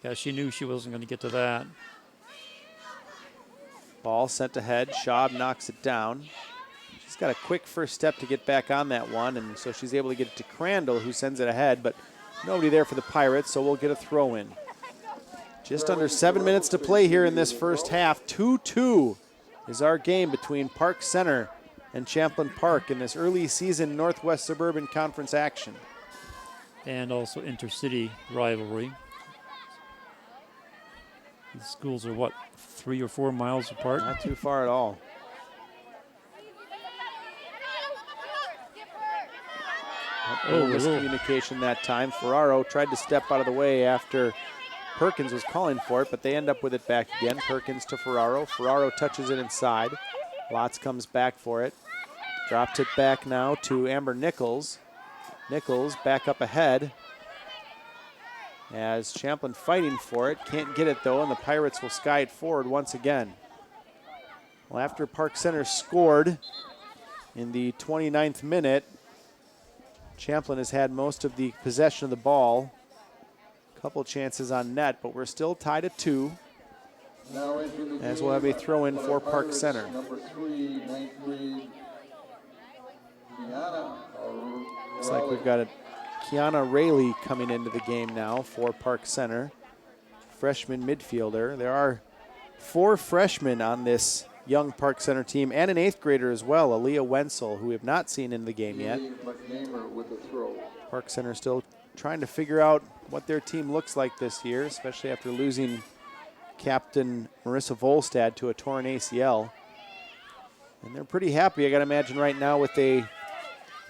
Yeah, she knew she wasn't going to get to that. Ball sent ahead. Schaub knocks it down. She's got a quick first step to get back on that one, and so she's able to get it to Crandall, who sends it ahead, but nobody there for the Pirates, so we'll get a throw in. Just under 7 minutes to play here in this first half. 2-2 is our game between Park Center and Champlin Park in this early season Northwest Suburban Conference action. And also intercity rivalry. The schools are, what, 3 or 4 miles apart? Not too far at all. Miscommunication that time. Ferraro tried to step out of the way after Perkins was calling for it, but they end up with it back again. Perkins to Ferraro. Ferraro touches it inside. Lotz comes back for it. Dropped it back now to Amber Nichols. Nichols back up ahead as Champlin fighting for it. Can't get it though, and the Pirates will sky it forward once again. Well, after Park Center scored in the 29th minute, Champlin has had most of the possession of the ball. A couple chances on net, but we're still tied at 2. As we'll have a throw in for Park Center. Number 3, 93, Looks like we've got a Kiana Rayleigh coming into the game now for Park Center. Freshman midfielder. There are 4 freshmen on this young Park Center team and an 8th grader as well, Aaliyah Wenzel, who we have not seen in the game yet. Park Center still trying to figure out what their team looks like this year, especially after losing captain Marissa Volstad to a torn ACL. And they're pretty happy, I got to imagine, right now with a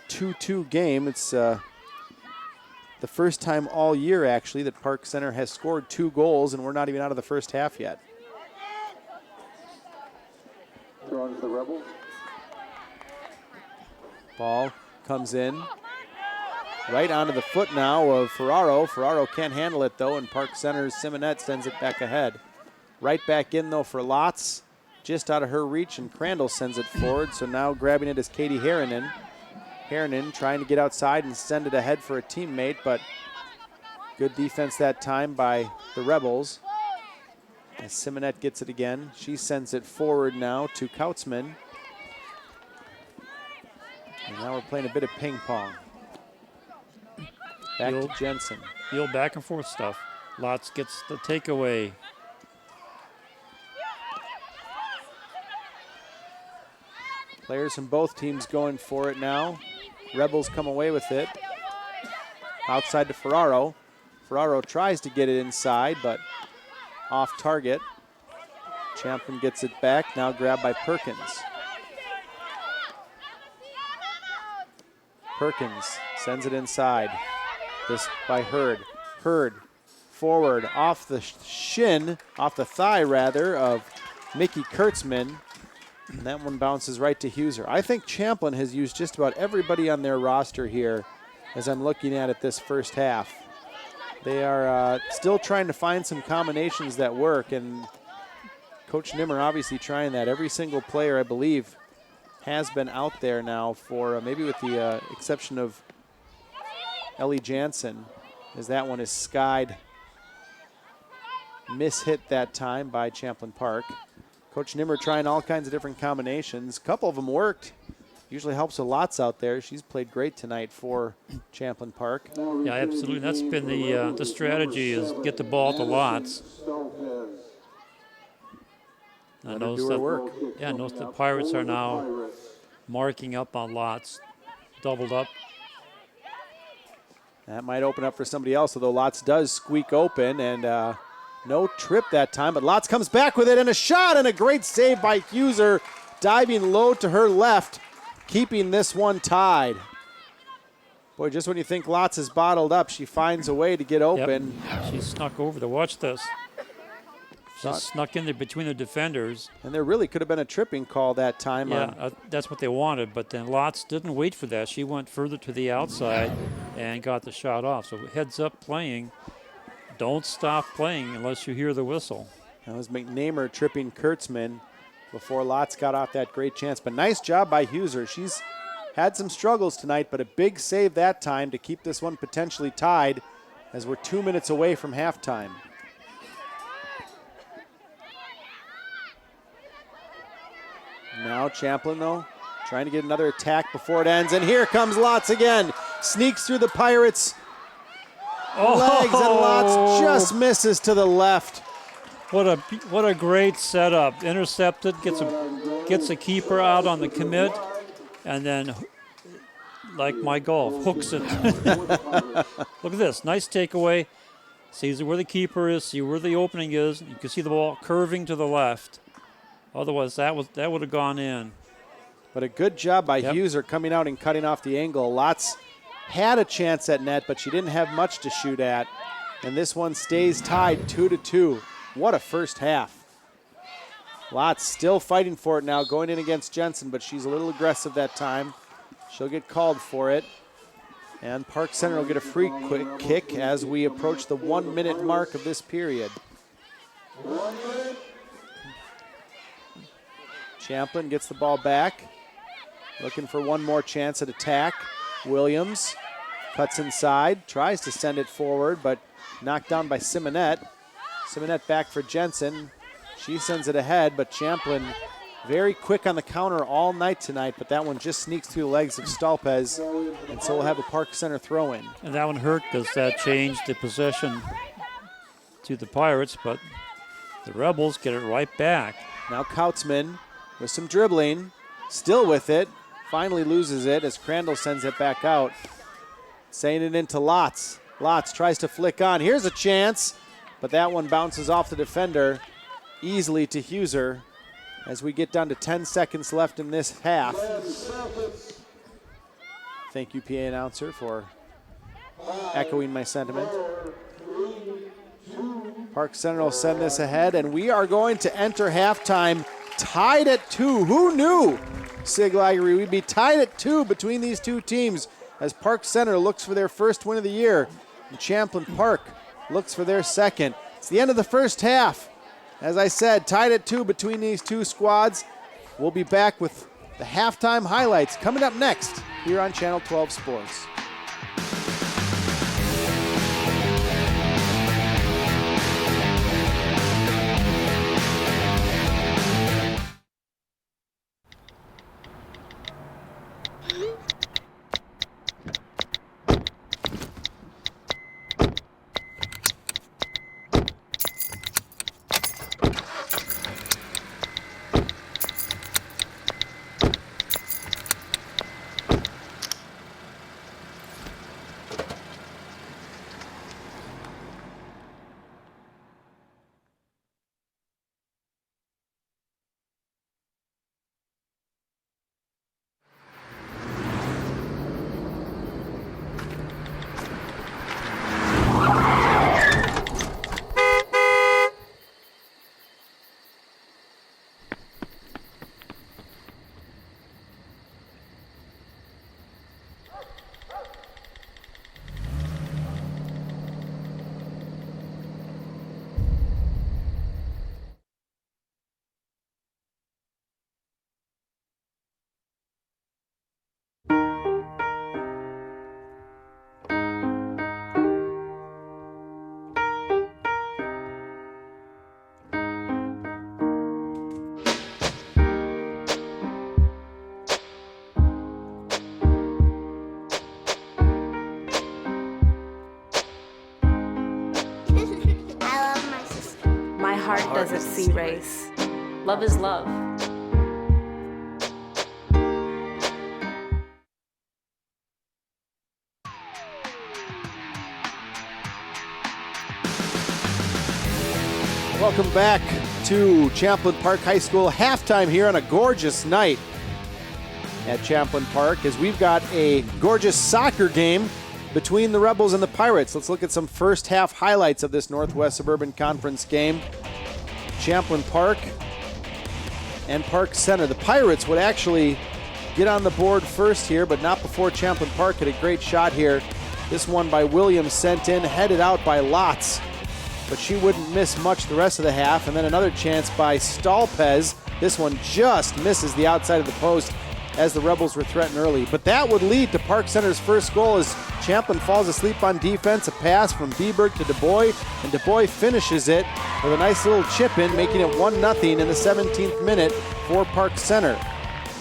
2-2 game. It's the first time all year, actually, that Park Center has scored 2 goals, and we're not even out of the first half yet. Thrown to the Rebels. Ball comes in. Right onto the foot now of Ferraro. Ferraro can't handle it, though, and Park Center's Simonette sends it back ahead. Right back in, though, for Lotz. Just out of her reach, and Crandall sends it forward. So now grabbing it is Katie Harrinan. Harrinan trying to get outside and send it ahead for a teammate, but good defense that time by the Rebels. As Simonette gets it again, she sends it forward now to Kautzman. And now we're playing a bit of ping pong. Back to Jensen. The old back and forth stuff. Lotz gets the takeaway. Players from both teams going for it now. Rebels come away with it. Outside to Ferraro. Ferraro tries to get it inside, but off target. Champlin gets it back, now grabbed by Perkins. Perkins sends it inside. This by Hurd. Hurd forward off the shin, off the thigh rather, of Mickey Kurtzman. And that one bounces right to Huser. I think Champlin has used just about everybody on their roster here as I'm looking at it this first half. They are still trying to find some combinations that work, and Coach Nimmer obviously trying that. Every single player, I believe, has been out there now for maybe with the exception of Ellie Jansen, as that one is skied Miss-hit that time by Champlin Park. Coach Nimmer trying all kinds of different combinations. A couple of them worked. Usually helps with Lots out there. She's played great tonight for Champlin Park. Yeah, absolutely. That's been the strategy, is get the ball to Lots. And Let her do her work. Yeah, notice the Pirates are now marking up on Lots, doubled up. That might open up for somebody else, although Lots does squeak open, and no trip that time. But Lots comes back with it, and a shot, and a great save by Huser, diving low to her left, keeping this one tied. Boy, just when you think Lots is bottled up, she finds a way to get open. Yep. She snuck over there. Watch this. She snuck in there between the defenders. And there really could have been a tripping call that time. Yeah, that's what they wanted, but then Lots didn't wait for that. She went further to the outside and got the shot off. So heads up playing. Don't stop playing unless you hear the whistle. That was McNamer tripping Kurtzman before Lots got off that great chance. But nice job by Huser. She's had some struggles tonight, but a big save that time to keep this one potentially tied as we're 2 minutes away from halftime. Now Champlin, though, trying to get another attack before it ends. And here comes Lots again. Sneaks through the Pirates' legs, and Lots just misses to the left. What a great setup. Intercepted, gets a keeper out on the commit, and then, like my golf, hooks it. Look at this. Nice takeaway. Sees where the keeper is, see where the opening is. You can see the ball curving to the left. Otherwise, that would have gone in. But a good job by Huser coming out and cutting off the angle. Lots had a chance at net, but she didn't have much to shoot at. And this one stays tied 2-2. What a first half. Lots still fighting for it now, going in against Jensen, but she's a little aggressive that time. She'll get called for it. And Park Center will get a free quick kick as we approach the 1 minute mark of this period. Champlin gets the ball back, looking for one more chance at attack. Williams cuts inside, tries to send it forward, but knocked down by Simonette. Simonette back for Jensen. She sends it ahead, but Champlin very quick on the counter all night tonight, but that one just sneaks through the legs of Stalpez, and so we'll have a Park Center throw in. And that one hurt because that changed the possession to the Pirates, but the Rebels get it right back. Now Kautzman with some dribbling, still with it, finally loses it as Crandall sends it back out. Saying it into Lots. Lots tries to flick on. Here's a chance, but that one bounces off the defender easily to Huser as we get down to 10 seconds left in this half. Thank you, PA announcer, for echoing my sentiment. Park Center will send this ahead, and we are going to enter halftime tied at 2. Who knew, Sig Lagery, we'd be tied at 2 between these two teams as Park Center looks for their first win of the year and Champlin Park looks for their second. It's the end of the first half. As I said, tied at 2 between these two squads. We'll be back with the halftime highlights coming up next here on Channel 12 Sports. doesn't see race. Love is love. Welcome back to Champlin Park High School. Halftime here on a gorgeous night at Champlin Park as we've got a gorgeous soccer game between the Rebels and the Pirates. Let's look at some first half highlights of this Northwest Suburban Conference game. Champlin Park and Park Center. The Pirates would actually get on the board first here, but not before Champlin Park had a great shot here. This one by Williams sent in, headed out by Lotz, but she wouldn't miss much the rest of the half. And then another chance by Stalpez. This one just misses the outside of the post as the Rebels were threatened early. But that would lead to Park Center's first goal as Champlin falls asleep on defense. A pass from Bieberg to DuBois, and DuBois finishes it with a nice little chip in, making it 1-0 in the 17th minute for Park Center.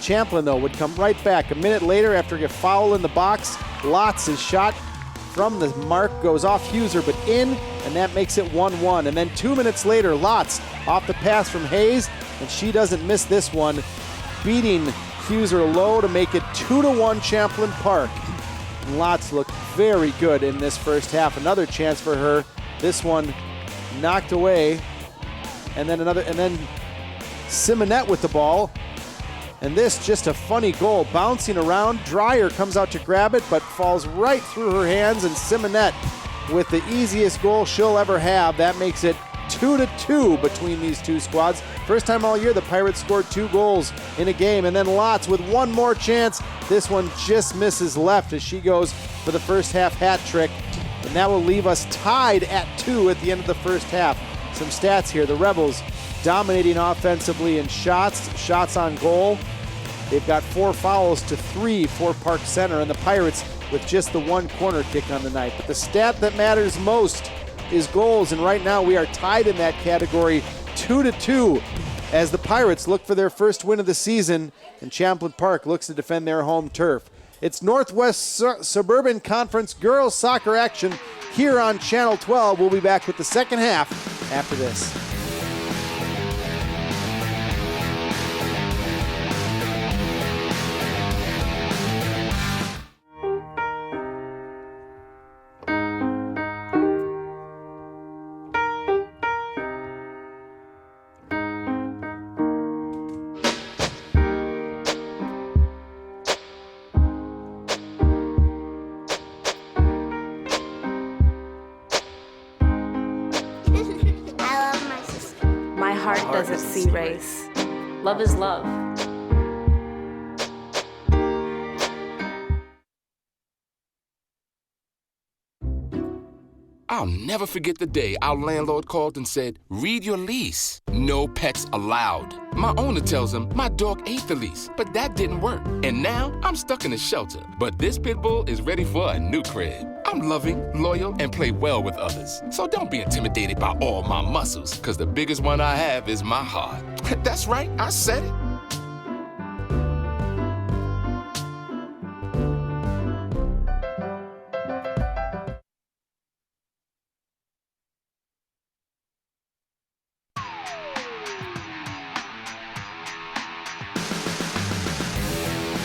Champlin, though, would come right back. A minute later, after a foul in the box, Lotz' shot from the mark goes off Huser, but in, and that makes it 1-1. And then 2 minutes later, Lotz off the pass from Hayes, and she doesn't miss this one, beating Huser low to make it 2-1 Champlin Park. And Lotz looked very good in this first half. Another chance for her. This one knocked away, and then Simonette with the ball. And this, just a funny goal, bouncing around. Dreyer comes out to grab it, but falls right through her hands, and Simonette with the easiest goal she'll ever have. That makes it 2-2 between these two squads. First time all year the Pirates scored 2 goals in a game. And then Lotz with one more chance. This one just misses left as she goes for the first half hat trick. And that will leave us tied at 2 at the end of the first half. Some stats here. The Rebels dominating offensively in shots on goal. They've got 4 fouls to 3 for Park Center, and the Pirates with just the 1 corner kick on the night. But the stat that matters most is goals, and right now we are tied in that category 2-2 as the Pirates look for their first win of the season and Champlin Park looks to defend their home turf. It's Northwest Suburban Conference girls soccer action here on Channel 12. We'll be back with the second half after this. Doesn't see race. Love is love. I'll never forget the day our landlord called and said, "Read your lease. No pets allowed." My owner tells him my dog ate the lease, but that didn't work. And now I'm stuck in a shelter. But this pit bull is ready for a new crib. I'm loving, loyal, and play well with others. So don't be intimidated by all my muscles, because the biggest one I have is my heart. That's right, I said it.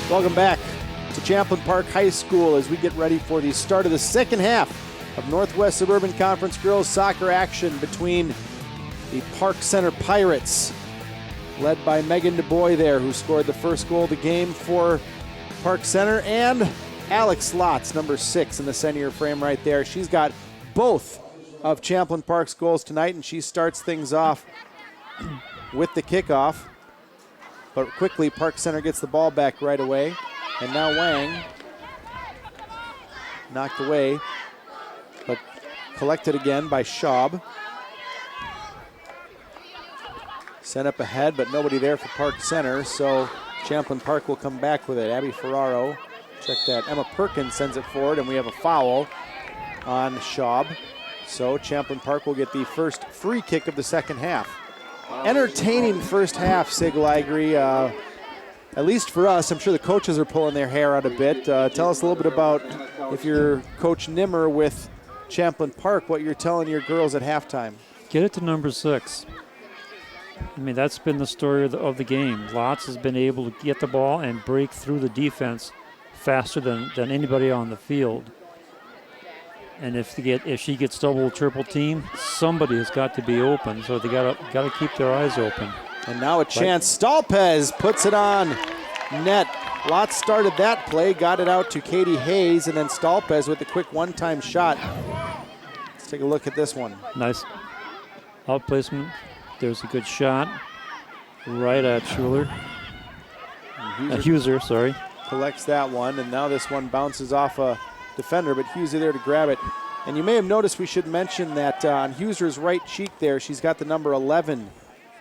Welcome back to Champlin Park High School as we get ready for the start of the second half of Northwest Suburban Conference girls soccer action between the Park Center Pirates, led by Megan DuBois there, who scored the first goal of the game for Park Center, and Alex Lotz, number 6 in the center frame right there. She's got both of Champlin Park's goals tonight, and she starts things off with the kickoff. But quickly, Park Center gets the ball back right away. And now Wang knocked away, but collected again by Schaub. Sent up ahead, but nobody there for Park Center, so Champlin Park will come back with it. Abby Ferraro, check that. Emma Perkins sends it forward, and we have a foul on Schaub. So Champlin Park will get the first free kick of the second half. Entertaining first half, Sigel, I agree. At least for us. I'm sure the coaches are pulling their hair out a bit. Tell us a little bit about, if you're Coach Nimmer with Champlin Park, what you're telling your girls at halftime. Get it to number 6. I mean, that's been the story of the game. Lotz has been able to get the ball and break through the defense faster than anybody on the field. And if she gets double, triple team, somebody has got to be open. So they got to keep their eyes open. And now a chance. Stolpez puts it on net. Lotz started that play, got it out to Katie Hayes, and then Stolpez with a quick one-time shot. Let's take a look at this one. Nice outplacement. There's a good shot right at Schuler. Huser, sorry. Collects that one, and now this one bounces off a defender, but Huser there to grab it. And you may have noticed we should mention that on Huser's right cheek there, she's got the number 11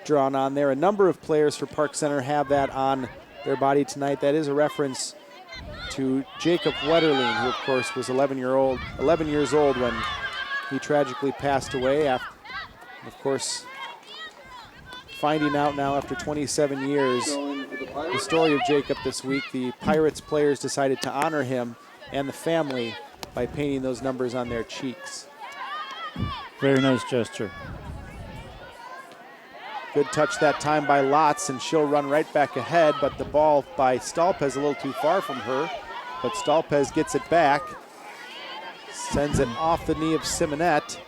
drawn on there. A number of players for Park Center have that on their body tonight. That is a reference to Jacob Wetterling, who of course was 11 years old when he tragically passed away. Of course, finding out now after 27 years the story of Jacob this week, the Pirates players decided to honor him and the family by painting those numbers on their cheeks. Very nice gesture. Good touch that time by Lotz, and she'll run right back ahead, but the ball by Stolpez a little too far from her. But Stolpez gets it back, sends it off the knee of Simonette.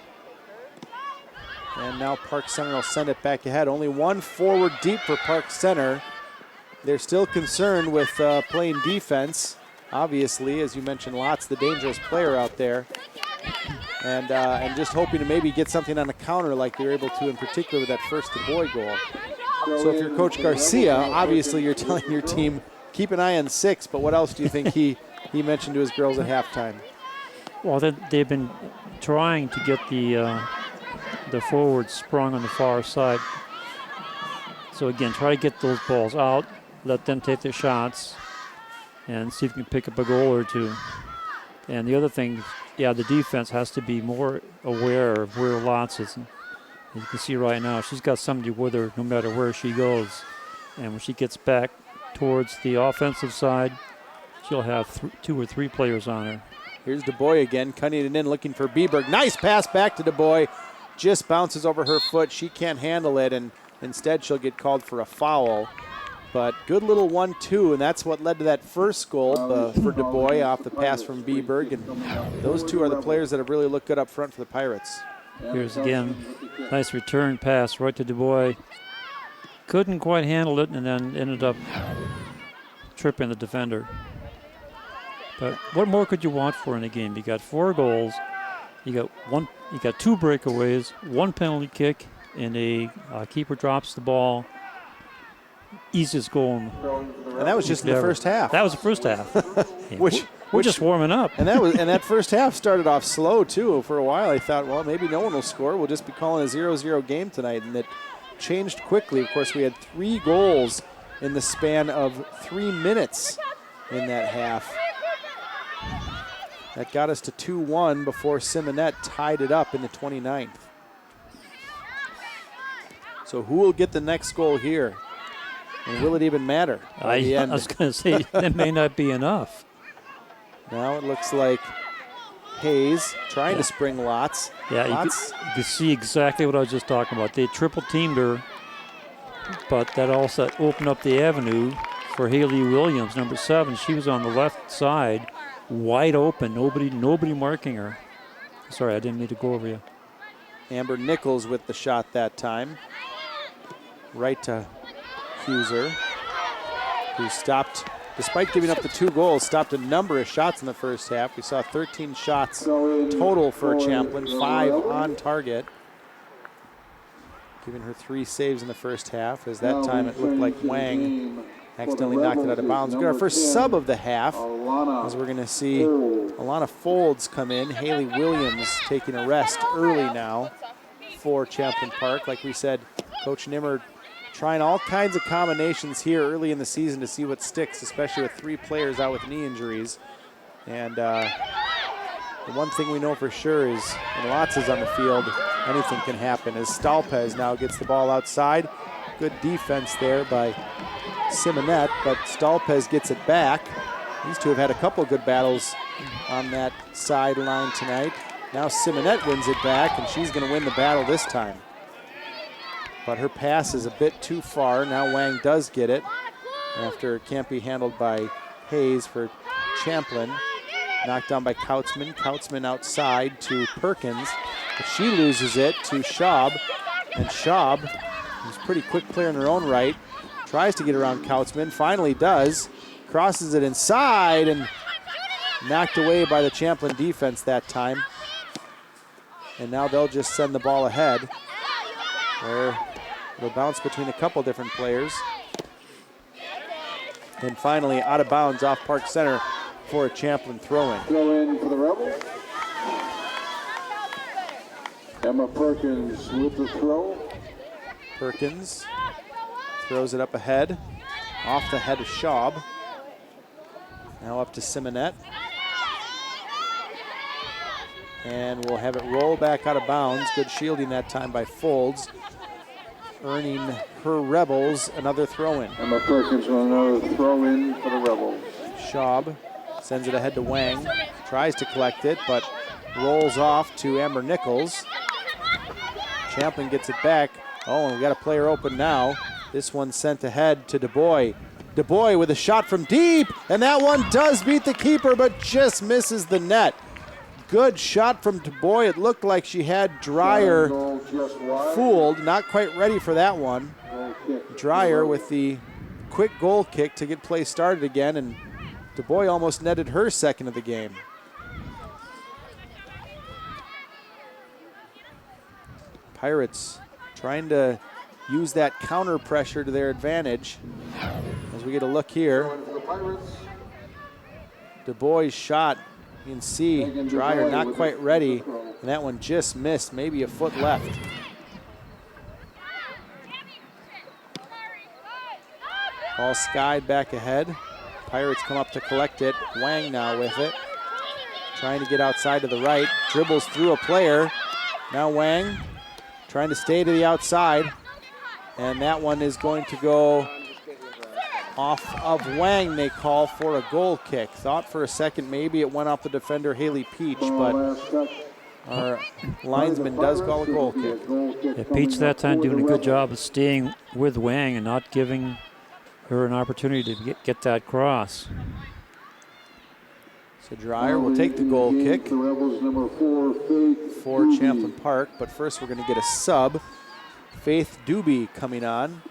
And now Park Center will send it back ahead. Only one forward deep for Park Center. They're still concerned with playing defense. Obviously, as you mentioned, Lotz, the dangerous player out there. And just hoping to maybe get something on the counter like they were able to in particular with that first Du Bois goal. So if you're Coach Garcia, obviously you're telling your team, keep an eye on 6, but what else do you think he mentioned to his girls at halftime? Well, they've been trying to get the forward sprung on the far side. So again, try to get those balls out, let them take their shots, and see if you can pick up a goal or two. And the other thing, the defense has to be more aware of where Lotz is. As you can see right now, she's got somebody with her no matter where she goes. And when she gets back towards the offensive side, she'll have 2 or 3 players on her. Here's Du Bois again, cutting it in, looking for Bieberg. Nice pass back to Du Bois. Just bounces over her foot. She can't handle it, and instead she'll get called for a foul. But good little 1-2, and that's what led to that first goal for Du Bois off the pass from Bieberg. And those two are the players that have really looked good up front for the Pirates. Here's again, nice return pass right to Du Bois. Couldn't quite handle it, and then ended up tripping the defender. But what more could you want for in a game? You got 4 goals, you got 2 breakaways, 1 penalty kick, and a keeper drops the ball. Easiest goal. And that was just in the first half. That was the first half. We're just warming up. And that first half started off slow too. For a while I thought, well, maybe no one will score. We'll just be calling a 0-0 game tonight. And it changed quickly. Of course, we had 3 goals in the span of 3 minutes in that half. That got us to 2-1 before Simonette tied it up in the 29th. So who will get the next goal here? And will it even matter? I was going to say, that may not be enough. Now it looks like Hayes trying to spring Lotz. Yeah, you can see exactly what I was just talking about. They triple teamed her, but that also opened up the avenue for Haley Williams, number 7. She was on the left side, wide open, nobody marking her. Sorry, I didn't mean to go over you. Amber Nichols with the shot that time. Right to Huser, who stopped, despite giving up the 2 goals, stopped a number of shots in the first half. We saw 13 shots total for Champlin, 5 on target. Giving her 3 saves in the first half, as that time it looked like Wang accidentally knocked it out of bounds. We got our first sub of the half, as we're going to see Alana Folds come in. Haley Williams taking a rest early now for Champlin Park. Like we said, Coach Nimmer trying all kinds of combinations here early in the season to see what sticks, especially with 3 players out with knee injuries. And the one thing we know for sure is when Lotz is on the field, anything can happen. As Stolpez now gets the ball outside. Good defense there by Simonette, but Stolpez gets it back. These two have had a couple of good battles on that sideline tonight. Now Simonette wins it back, and she's going to win the battle this time. but her pass is a bit too far. Now Wang does get it after it can't be handled by Hayes for Champlin. Knocked down by Kautzman. Kautzman outside to Perkins, but she loses it to Schaub. And Schaub, who's a pretty quick player in her own right, tries to get around Kautzman, finally does, crosses it inside and knocked away by the Champlin defense that time. And now they'll just send the ball ahead, where it'll bounce between a couple different players. And finally out of bounds off Park Center for a Champlin throw-in. Throw-in for the Rebels. Emma Perkins with the throw. Perkins throws it up ahead, off the head of Schaub. Now up to Simonette. And we'll have it roll back out of bounds. Good shielding that time by Folds, earning her Rebels another throw-in. Emma Perkins with another throw-in for the Rebels. Schaub sends it ahead to Wang, tries to collect it, but rolls off to Amber Nichols. Champlin gets it back. Oh, and we got a player open now. This one sent ahead to DuBois. DuBois with a shot from deep, and that one does beat the keeper, but just misses the net. Good shot from DuBois. It looked like she had Dreyer fooled, not quite ready for that one. Dreyer with the quick goal kick to get play started again, and DuBois almost netted her second of the game. Pirates trying to use that counter pressure to their advantage. As we get a look here, DuBois' shot, you can see Dreyer not quite ready, and that one just missed, maybe a foot left. Ball skied back ahead. Pirates come up to collect it. Wang now with it, trying to get outside to the right, dribbles through a player. Now Wang trying to stay to the outside, and that one is going to go off of Wang. They call for a goal kick. Thought for a second maybe it went off the defender Haley Peach, but our linesman does call a goal kick. Yeah, Peach that time doing a good job of staying with Wang and not giving her an opportunity to get that cross. So Dreyer will take the goal kick for Champlin Park, but first we're going to get a sub. Faith Doobie coming on,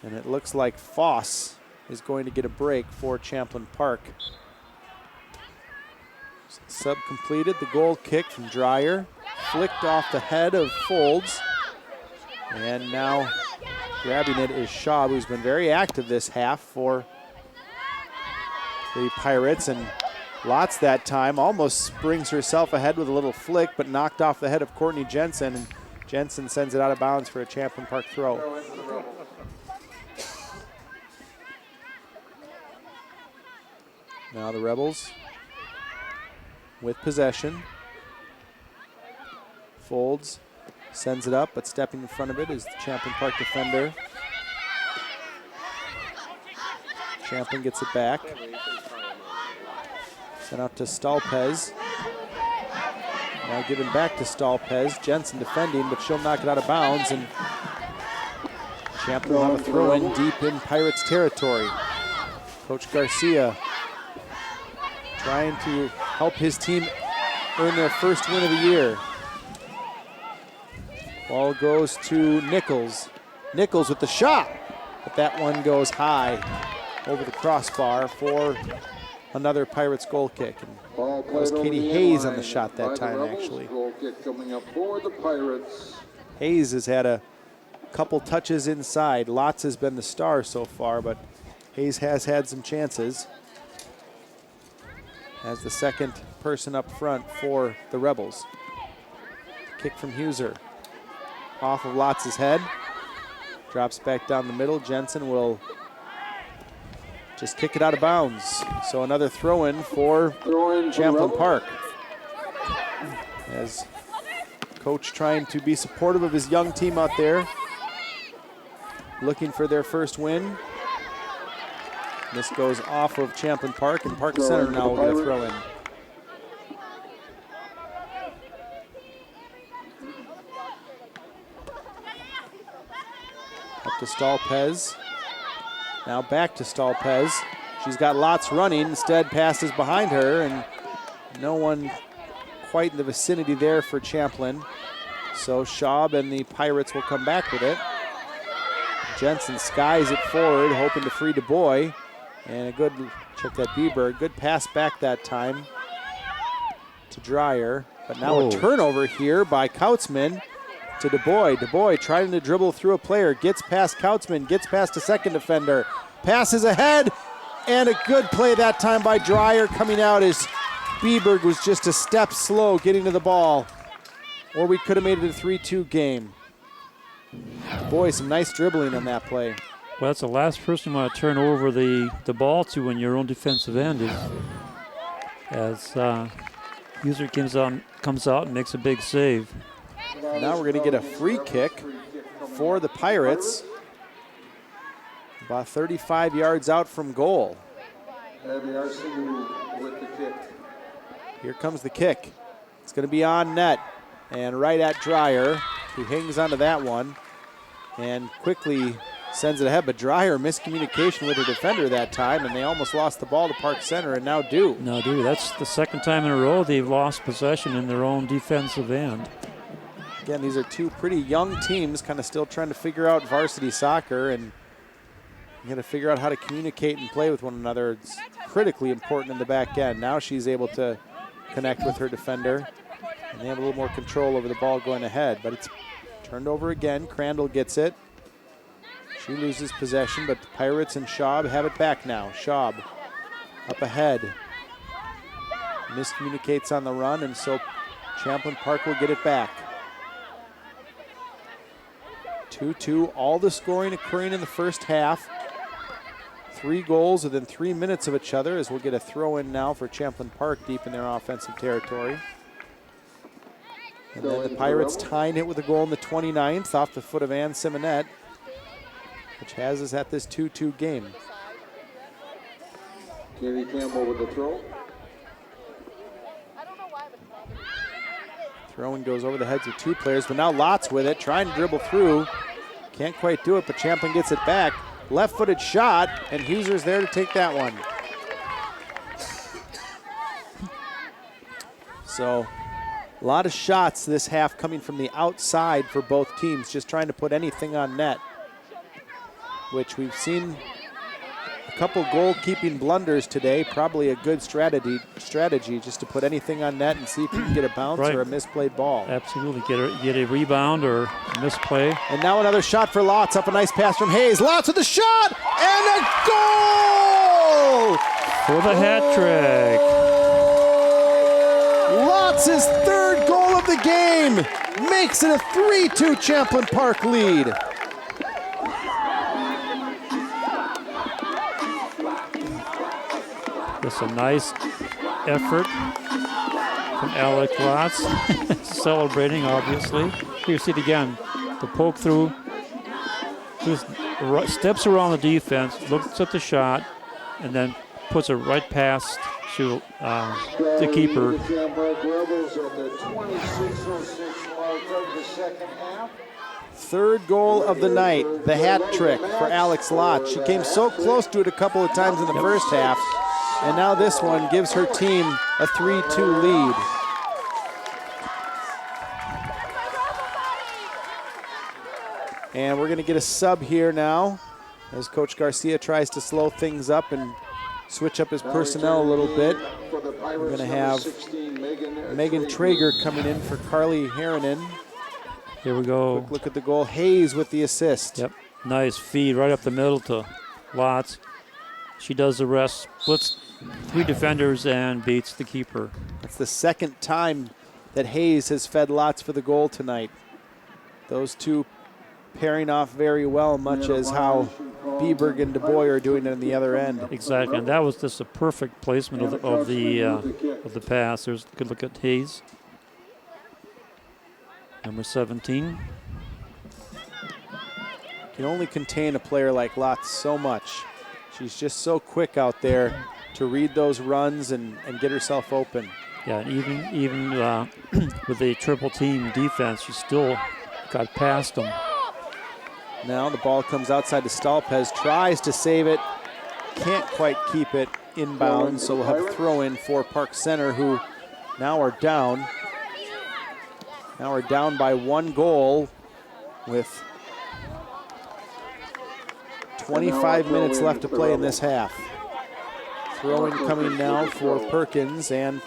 and it looks like Foss is going to get a break for Champlin Park. Sub completed, the goal kick from Dreyer, flicked off the head of Folds, and now grabbing it is Schaub, who's been very active this half for the Pirates, and Lotz that time almost brings herself ahead with a little flick, but knocked off the head of Courtney Jensen, and Jensen sends it out of bounds for a Champlin Park throw. Now the Rebels with possession. Folds, sends it up, but stepping in front of it is the Champlin Park defender. Champlin gets it back. Sent out to Stalpez. Now given back to Stalpez. Jensen defending, but she'll knock it out of bounds, and Champlin will have a throw-in deep in Pirates territory. Coach Garcia trying to help his team earn their first win of the year. Ball goes to Nichols. Nichols with the shot, but that one goes high over the crossbar for another Pirates goal kick. And that was Katie Hayes on the shot that time, actually. Goal kick coming up for the Pirates. Hayes has had a couple touches inside. Lotz has been the star so far, but Hayes has had some chances as the second person up front for the Rebels. Kick from Huser. Off of Lotz's head. Drops back down the middle. Jensen will just kick it out of bounds. So another throw-in for Champlin Park. As coach trying to be supportive of his young team out there, looking for their first win. This goes off of Champlin Park, and Park Center now will get a throw-in. to Stalpez. Now back to Stalpez. She's got lots running. Instead, passes behind her, and no one quite in the vicinity there for Champlin. So Schaub and the Pirates will come back with it. Jensen skies it forward, hoping to free DuBois. And a good, check that Bieber, good pass back that time to Dreyer. But now a turnover here by Kautzman to DuBois. DuBois trying to dribble through a player, gets past Kautzman, gets past a second defender, passes ahead, and a good play that time by Dreyer coming out as Bieberg was just a step slow getting to the ball. Or we could have made it a 3-2 game. DuBois, some nice dribbling on that play. Well, that's the last person you want to turn over the ball to in your own defensive end as User comes out and makes a big save. Now we're going to get a free kick for the Pirates. About 35 yards out from goal. Here comes the kick. It's going to be on net and right at Dreyer, who hangs onto that one and quickly sends it ahead. But Dreyer miscommunication with her defender that time, and they almost lost the ball to Park Center, and now do. That's the second time in a row they've lost possession in their own defensive end. Again, these are two pretty young teams kind of still trying to figure out varsity soccer, and you got to figure out how to communicate and play with one another. It's critically important in the back end. Now she's able to connect with her defender, and they have a little more control over the ball going ahead. But it's turned over again. Crandall gets it. She loses possession, but the Pirates and Schaub have it back now. Schaub up ahead. Miscommunicates on the run, and so Champlin Park will get it back. 2-2, all the scoring occurring in the first half. 3 goals within 3 minutes of each other, as we'll get a throw in now for Champlin Park deep in their offensive territory. And then the Pirates tying it with a goal in the 29th off the foot of Ann Simonette, which has us at this 2-2 game. Katie Campbell with the throw. Throw-in goes over the heads of 2 players, but now Lotz with it, trying to dribble through. Can't quite do it, but Champlin gets it back. Left-footed shot, and Huser's there to take that one. So, a lot of shots this half coming from the outside for both teams, just trying to put anything on net, which we've seen a couple goalkeeping blunders today. Probably a good strategy just to put anything on net and see if you can get a bounce or a misplayed ball. Absolutely, get a rebound or a misplay. And now another shot for Lotz, up a nice pass from Hayes. Lotz with the shot, and a goal! For the hat trick. Lotz's 3rd goal of the game makes it a 3-2 Champlin Park lead. Just a nice effort from Alec Lotz. Celebrating, obviously. Here, see it again. The poke through. Just steps around the defense, looks at the shot, and then puts it right past to the keeper. 3rd goal of the night, the hat trick for Alex Lotz. She came so close to it a couple of times in the first half, and now this one gives her team a 3-2 lead. And we're going to get a sub here now as Coach Garcia tries to slow things up and switch up his personnel a little bit. We're going to have Megan Traeger coming in for Carly Harrinan. Here we go. Quick look at the goal. Hayes with the assist. Yep, nice feed right up the middle to Lotz. She does the rest, splits 3 defenders and beats the keeper. That's the 2nd time that Hayes has fed Lotz for the goal tonight. Those two pairing off very well, much as how Bieberg and DuBois are doing it on the other end. Exactly, and that was just a perfect placement of the pass. There's a good look at Hayes. Number 17. Can only contain a player like Lotz so much. She's just so quick out there to read those runs and get herself open. Yeah, and even with a triple team defense, she still got past them. Now the ball comes outside to Stalpez, tries to save it, can't quite keep it inbounds, so we'll have a throw in for Park Center, who now are down. Now we're down by 1 goal with 25 minutes left to play in this half. Throw in coming now for Perkins and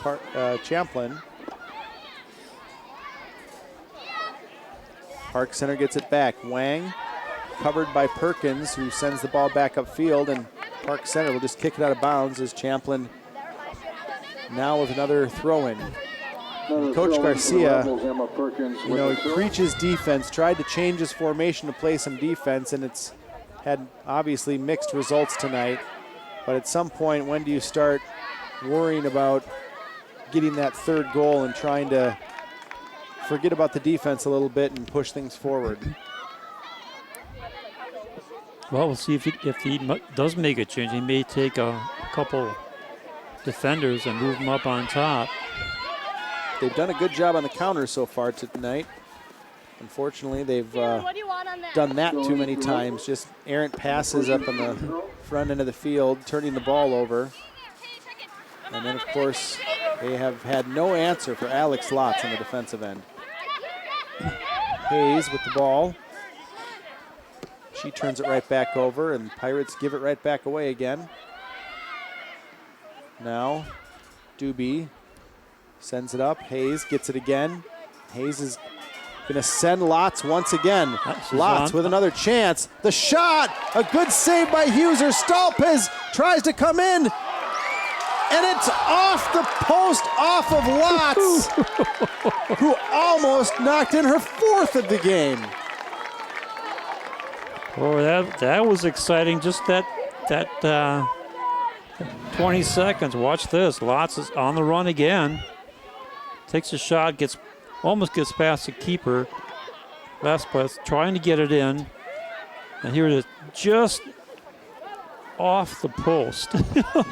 Champlin. Park Center gets it back. Wang covered by Perkins, who sends the ball back upfield, and Park Center will just kick it out of bounds as Champlin now with another throw-in. Coach Garcia, he preaches defense, tried to change his formation to play some defense, and it's had obviously mixed results tonight. But at some point, when do you start worrying about getting that third goal and trying to forget about the defense a little bit and push things forward? Well, we'll see if he does make a change. He may take a couple defenders and move them up on top. They've done a good job on the counter so far tonight. Unfortunately, they've done that too many times. Just errant passes up on the front end of the field, turning the ball over. And then, of course, they have had no answer for Alex Lotz on the defensive end. Hayes with the ball. She turns it right back over, and Pirates give it right back away again. Now, Doobie sends it up. Hayes gets it again. Hayes is going to send Lotz once again. Lotz with another chance. The shot, a good save by Huser. Stalpez tries to come in, and it's off the post, off of Lotz, who almost knocked in her 4th of the game. Oh, that was exciting. Just that 20 seconds. Watch this. Lotz is on the run again. Takes a shot, almost gets past the keeper. Vasquez trying to get it in. And here it is, just off the post. That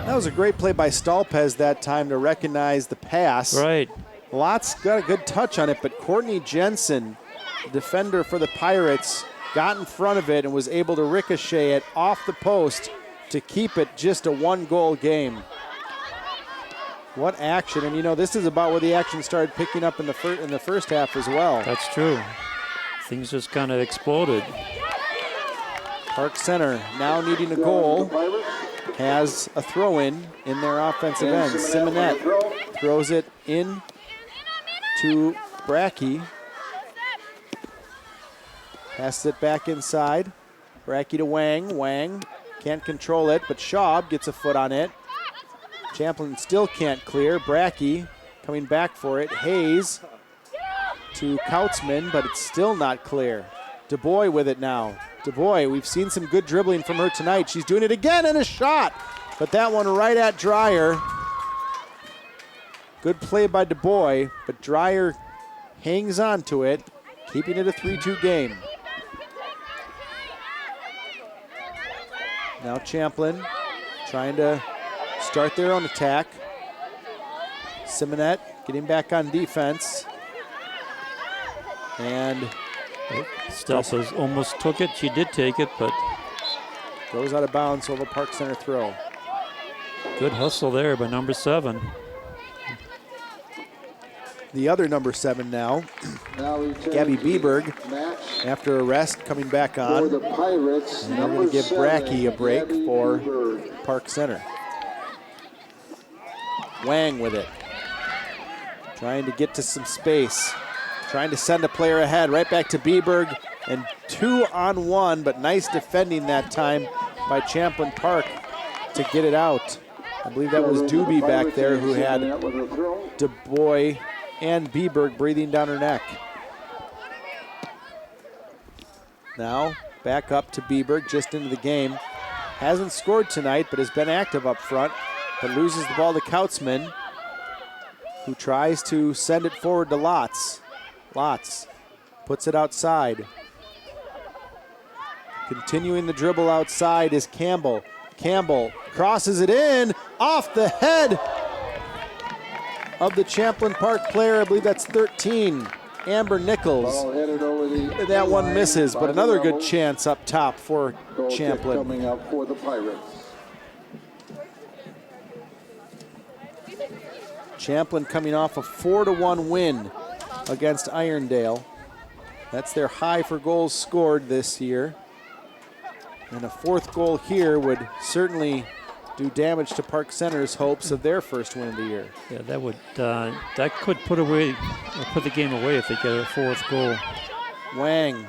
was a great play by Stalpez that time to recognize the pass. Right. Lotz got a good touch on it, but Courtney Jensen, the defender for the Pirates, got in front of it and was able to ricochet it off the post to keep it just a 1-goal game. What action, and this is about where the action started picking up in the first half as well. That's true. Things just kind of exploded. Park Center now needing a goal, has a throw-in in their offensive end. Simonette throws it in to Brackey. Passes it back inside. Brackey to Wang. Wang can't control it, but Schaub gets a foot on it. Champlin still can't clear. Brackey coming back for it. Hayes to Kautzman, but it's still not clear. DuBois with it now. DuBois, we've seen some good dribbling from her tonight. She's doing it again, and a shot, but that one right at Dreyer. Good play by DuBois, but Dreyer hangs on to it, keeping it a 3-2 game. Now Champlin trying to start their own attack. Simonette getting back on defense. And Stelz's almost took it. She did take it, but goes out of bounds, so the Park Center throw. Good hustle there by number 7. The other number 7 now, Gabby Bieberg, after a rest, coming back on. And they're going to give Brackey a break for Park Center. Wang with it. Trying to get to some space. Trying to send a player ahead. Right back to Bieberg. And 2-on-1, but nice defending that time by Champlin Park to get it out. I believe that was Doobie back there who had DuBois and Bieberg breathing down her neck. Now back up to Bieberg, just into the game. Hasn't scored tonight, but has been active up front, but loses the ball to Kautzman, who tries to send it forward to Lotz. Lotz puts it outside. Continuing the dribble outside is Campbell. Campbell crosses it in off the head of the Champlin Park player. I believe that's 13. Amber Nichols. Ball headed over the That one line misses, by but the another good Rebels. chance up top for Goal kick Champlin. coming up for the Pirates. Champlin coming off a 4-1 win against Irondale. That's their high for goals scored this year. And a fourth goal here would certainly do damage to Park Center's hopes of their first win of the year. Yeah, that would that could put the game away if they get a fourth goal. Wang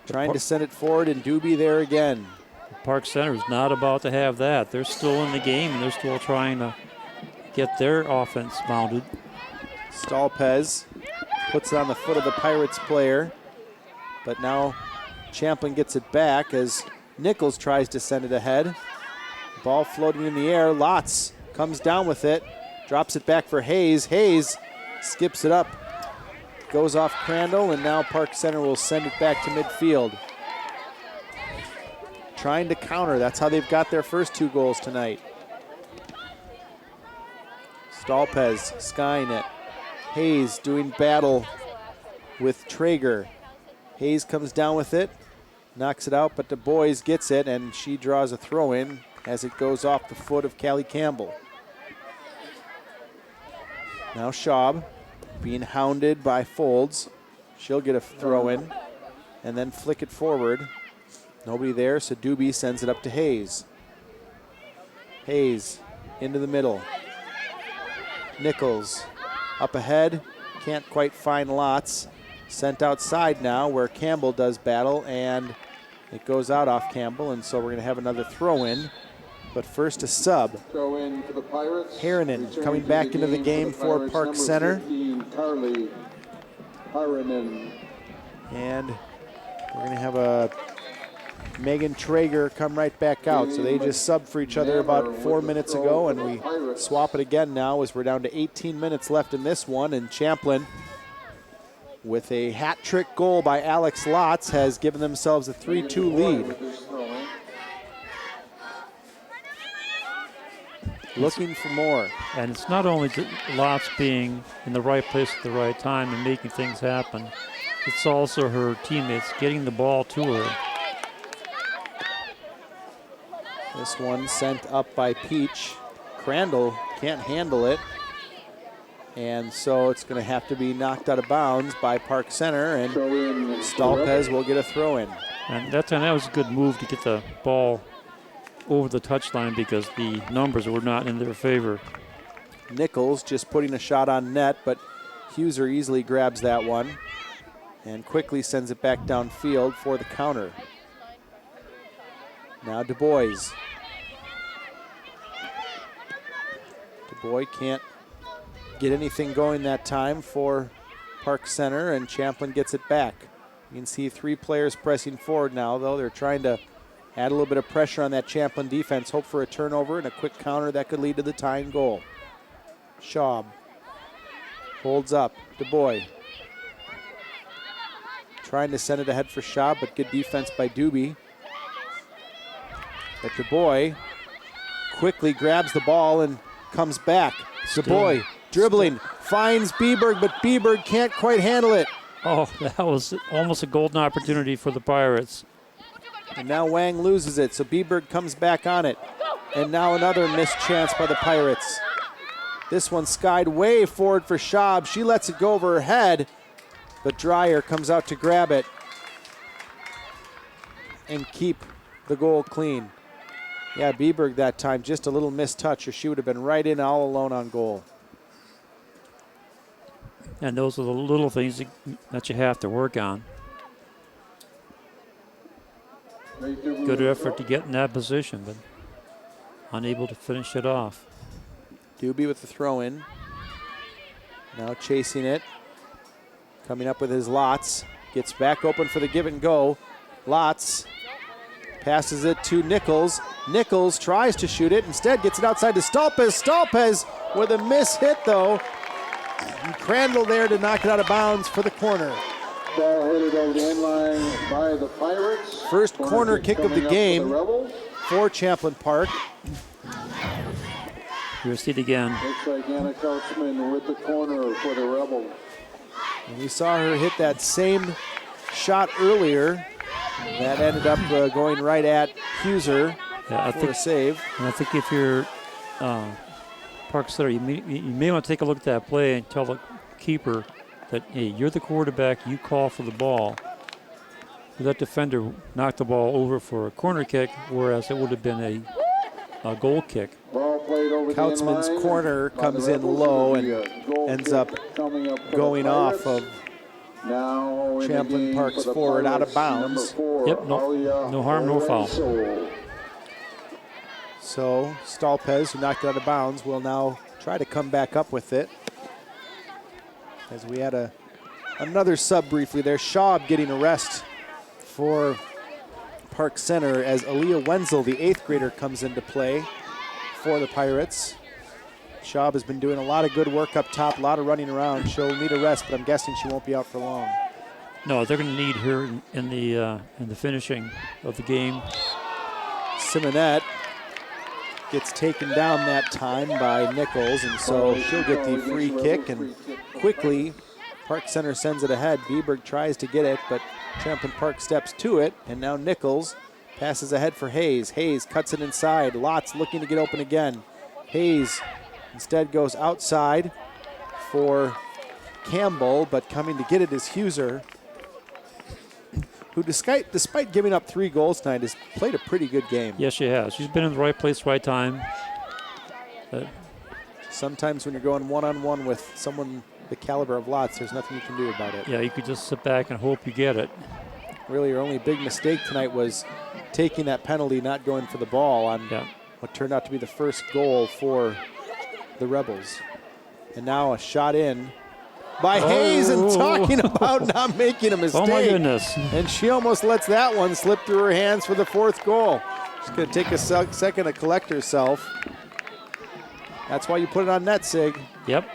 trying to send it forward, and Doobie there again. Park Center is not about to have that. They're still in the game, and they're still trying to get their offense mounted. Stalpez puts it on the foot of the Pirates player, but now Champlin gets it back as Nichols tries to send it ahead. Ball floating in the air. Lotz comes down with it, drops it back for Hayes. Hayes skips it up, goes off Crandall, and now Park Center will send it back to midfield. Trying to counter. That's how they've got their first 2 goals tonight. Stalpez skying it. Hayes doing battle with Traeger. Hayes comes down with it, knocks it out, but Du Bois gets it, and she draws a throw in as it goes off the foot of Callie Campbell. Now Schaub being hounded by Folds. She'll get a throw in and then flick it forward. Nobody there, so Doobie sends it up to Hayes. Hayes into the middle. Nichols up ahead, can't quite find Lotz. Sent outside now where Campbell does battle, and it goes out off Campbell, and so we're going to have another throw in. But first a sub. Throw in for the Pirates. Harinen coming back into the game for Park Number Center. 15, Carly Harinen. And we're going to have a Megan Traeger come right back out. So they just subbed for each other about 4 minutes ago, and we swap it again now as we're down to 18 minutes left in this one. And Champlin, with a hat trick goal by Alex Lotz, has given themselves a 3-2 lead. Looking for more. And it's not only Lotz being in the right place at the right time and making things happen, it's also her teammates getting the ball to her. This one sent up by Peach. Crandall can't handle it. And so it's going to have to be knocked out of bounds by Park Center, and Stalpez will get a throw in. And that was a good move to get the ball over the touchline because the numbers were not in their favor. Nichols just putting a shot on net, but Huser easily grabs that one and quickly sends it back downfield for the counter. Now Du Bois. Du Bois can't get anything going that time for Park Center, and Champlin gets it back. You can see 3 players pressing forward now, though. They're trying to add a little bit of pressure on that Champlin defense, hope for a turnover and a quick counter that could lead to the tying goal. Schaub holds up. Du Bois trying to send it ahead for Schaub, but good defense by Doobie. But Du Bois quickly grabs the ball and comes back. Du Bois dribbling, finds Bieberg, but Bieberg can't quite handle it. Oh, that was almost a golden opportunity for the Pirates. And now Wang loses it, so Bieberg comes back on it. And now another missed chance by the Pirates. This one skied way forward for Schaub. She lets it go over her head, but Dreyer comes out to grab it and keep the goal clean. Yeah, Bieberg that time, just a little missed touch, or she would have been right in all alone on goal. And those are the little things that you have to work on. Good effort to get in that position, but unable to finish it off. Doobie with the throw in. Now chasing it. Coming up with his Lotz. Gets back open for the give and go. Lotz passes it to Nichols. Nichols tries to shoot it. Instead gets it outside to Stalpez. Stalpez with a miss hit though. And Crandall there to knock it out of bounds for the corner. Ball headed over the end line by the Pirates. First corner kick of the game for Champlin Park. Here's it again. Looks like Anna Couchman with the corner for the Rebels. And we saw her hit that same shot earlier. That ended up going right at Huser for a save. And I think if you're Park Center, you may want to take a look at that play and tell the keeper that, hey, you're the quarterback, you call for the ball. That defender knocked the ball over for a corner kick, whereas it would have been a goal kick. Kautzman's corner comes in low and ends up going off of Champlin Park's forward out of bounds. Yep, no harm, no foul. So Stalpez, who knocked it out of bounds, will now try to come back up with it. As we had another sub briefly there. Schaub getting a rest for Park Center as Aaliyah Wenzel, the 8th grader, comes into play for the Pirates. Schaub has been doing a lot of good work up top, a lot of running around. She'll need a rest, but I'm guessing she won't be out for long. No, they're going to need her in the finishing of the game. Simonette gets taken down that time by Nichols, and so she'll get the free kick, and quickly Park Center sends it ahead. Bieberg tries to get it, but Champlin Park steps to it, and now Nichols passes ahead for Hayes. Hayes cuts it inside. Lotz looking to get open again. Hayes instead goes outside for Campbell, but coming to get it is Huser, who despite giving up 3 goals tonight has played a pretty good game. Yes, she has. She's been in the right place, right time. Sometimes when you're going one-on-one with someone the caliber of Lotz, there's nothing you can do about it. Yeah, you could just sit back and hope you get it. Really, your only big mistake tonight was taking that penalty, not going for the ball on what turned out to be the first goal for the Rebels. And now a shot in by Hayes, and talking about not making a mistake. Oh, my goodness. And she almost lets that one slip through her hands for the 4th goal. She's going to take a second to collect herself. That's why you put it on net, Sig. Yep.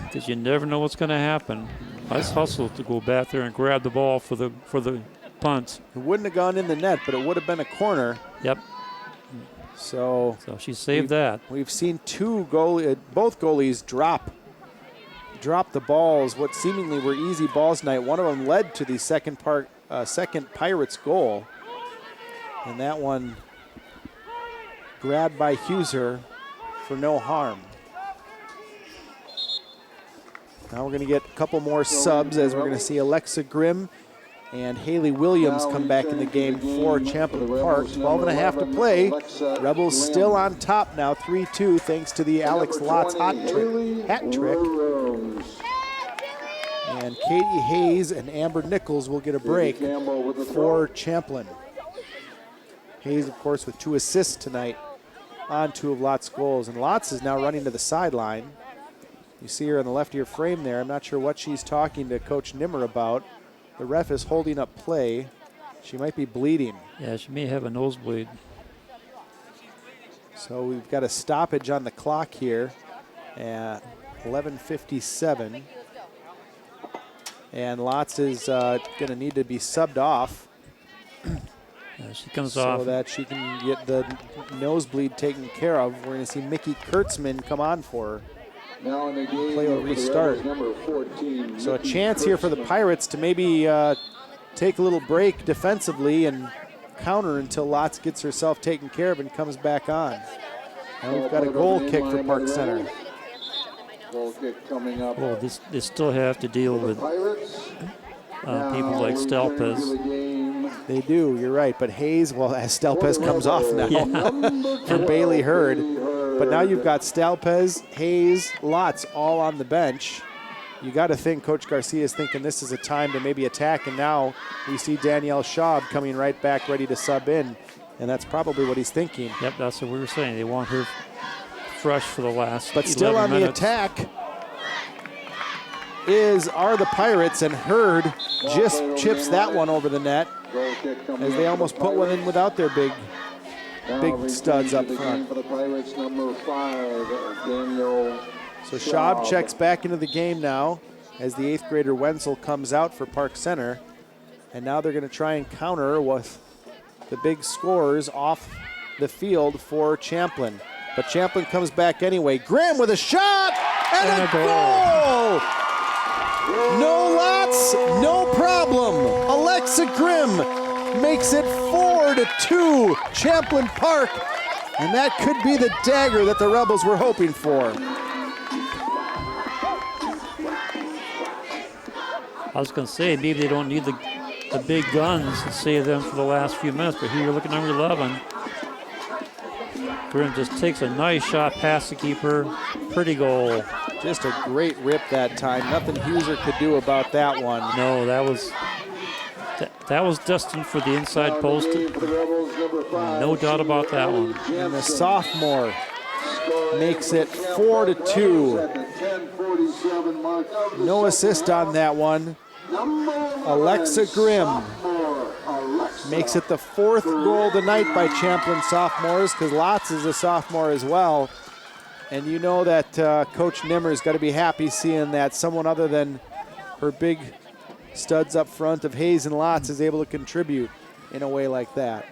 Because you never know what's going to happen. Nice hustle to go back there and grab the ball for the punt. It wouldn't have gone in the net, but it would have been a corner. Yep. So she saved that. We've seen both goalies drop the balls, what seemingly were easy balls tonight. One of them led to the second Pirates goal. And that one grabbed by Huser for no harm. Now we're going to get a couple more subs as we're going to see Alexa Grimm and Haley Williams come back in the game for Champlin Park. 12.5 to play. Rebels still on top now, 3-2, thanks to the Alex Lotz hat trick. And Katie Hayes and Amber Nichols will get a break for Champlin. Hayes, of course, with 2 assists tonight on 2 of Lotz's goals. And Lotz is now running to the sideline. You see her on the left of your frame there. I'm not sure what she's talking to Coach Nimmer about. The ref is holding up play. She might be bleeding. Yeah, she may have a nosebleed. So we've got a stoppage on the clock here at 11:57. And Lotz is going to need to be subbed off. She comes so off. So that she can get the nosebleed taken care of. We're going to see Mickey Kurtzman come on for her. Now in the game, play will restart. Number 14, so a chance here for the Pirates to maybe take a little break defensively and counter until Lotz gets herself taken care of and comes back on. And we've got a goal kick for Park Center. Goal kick coming up. Well, they still have to deal with people like Stelpez. They do, you're right. But Hayes, well, as Stelpez comes off now for Bailey Hurd. But now you've got Stelpez, Hayes, Lotz all on the bench. You got to think Coach Garcia is thinking this is a time to maybe attack, and now we see Danielle Schaub coming right back ready to sub in, and that's probably what he's thinking. Yep, that's what we were saying. They want her fresh for the last But still on minutes. the attack are the Pirates, and Hurd just chips that one over the net as they almost put one in without their big studs up front. For the Pirates, number 5, Daniel. So Schaub checks back into the game now as the 8th grader Wenzel comes out for Park Center. And now they're going to try and counter with the big scores off the field for Champlin. but Champlin comes back anyway. Grimm with a shot and a goal! No lots, no problem. Alexa Grimm makes it 4-2 Champlin Park, and that could be the dagger that the Rebels were hoping for. I was going to say, maybe they don't need the big guns to save them for the last few minutes, but here you're looking at number 11. Grimm just takes a nice shot past the keeper. Pretty goal. Just a great rip that time. Nothing Huser could do about that one. No, that was destined for the inside post. No doubt about that one. And the sophomore makes it 4-2. No assist on that one. Alexa Grimm makes it the 4th goal of the night by Champlin sophomores, because Lotz is a sophomore as well. And you know that Coach Nimmer's got to be happy seeing that someone other than her big studs up front of Hayes and Lotz is able to contribute in a way like that.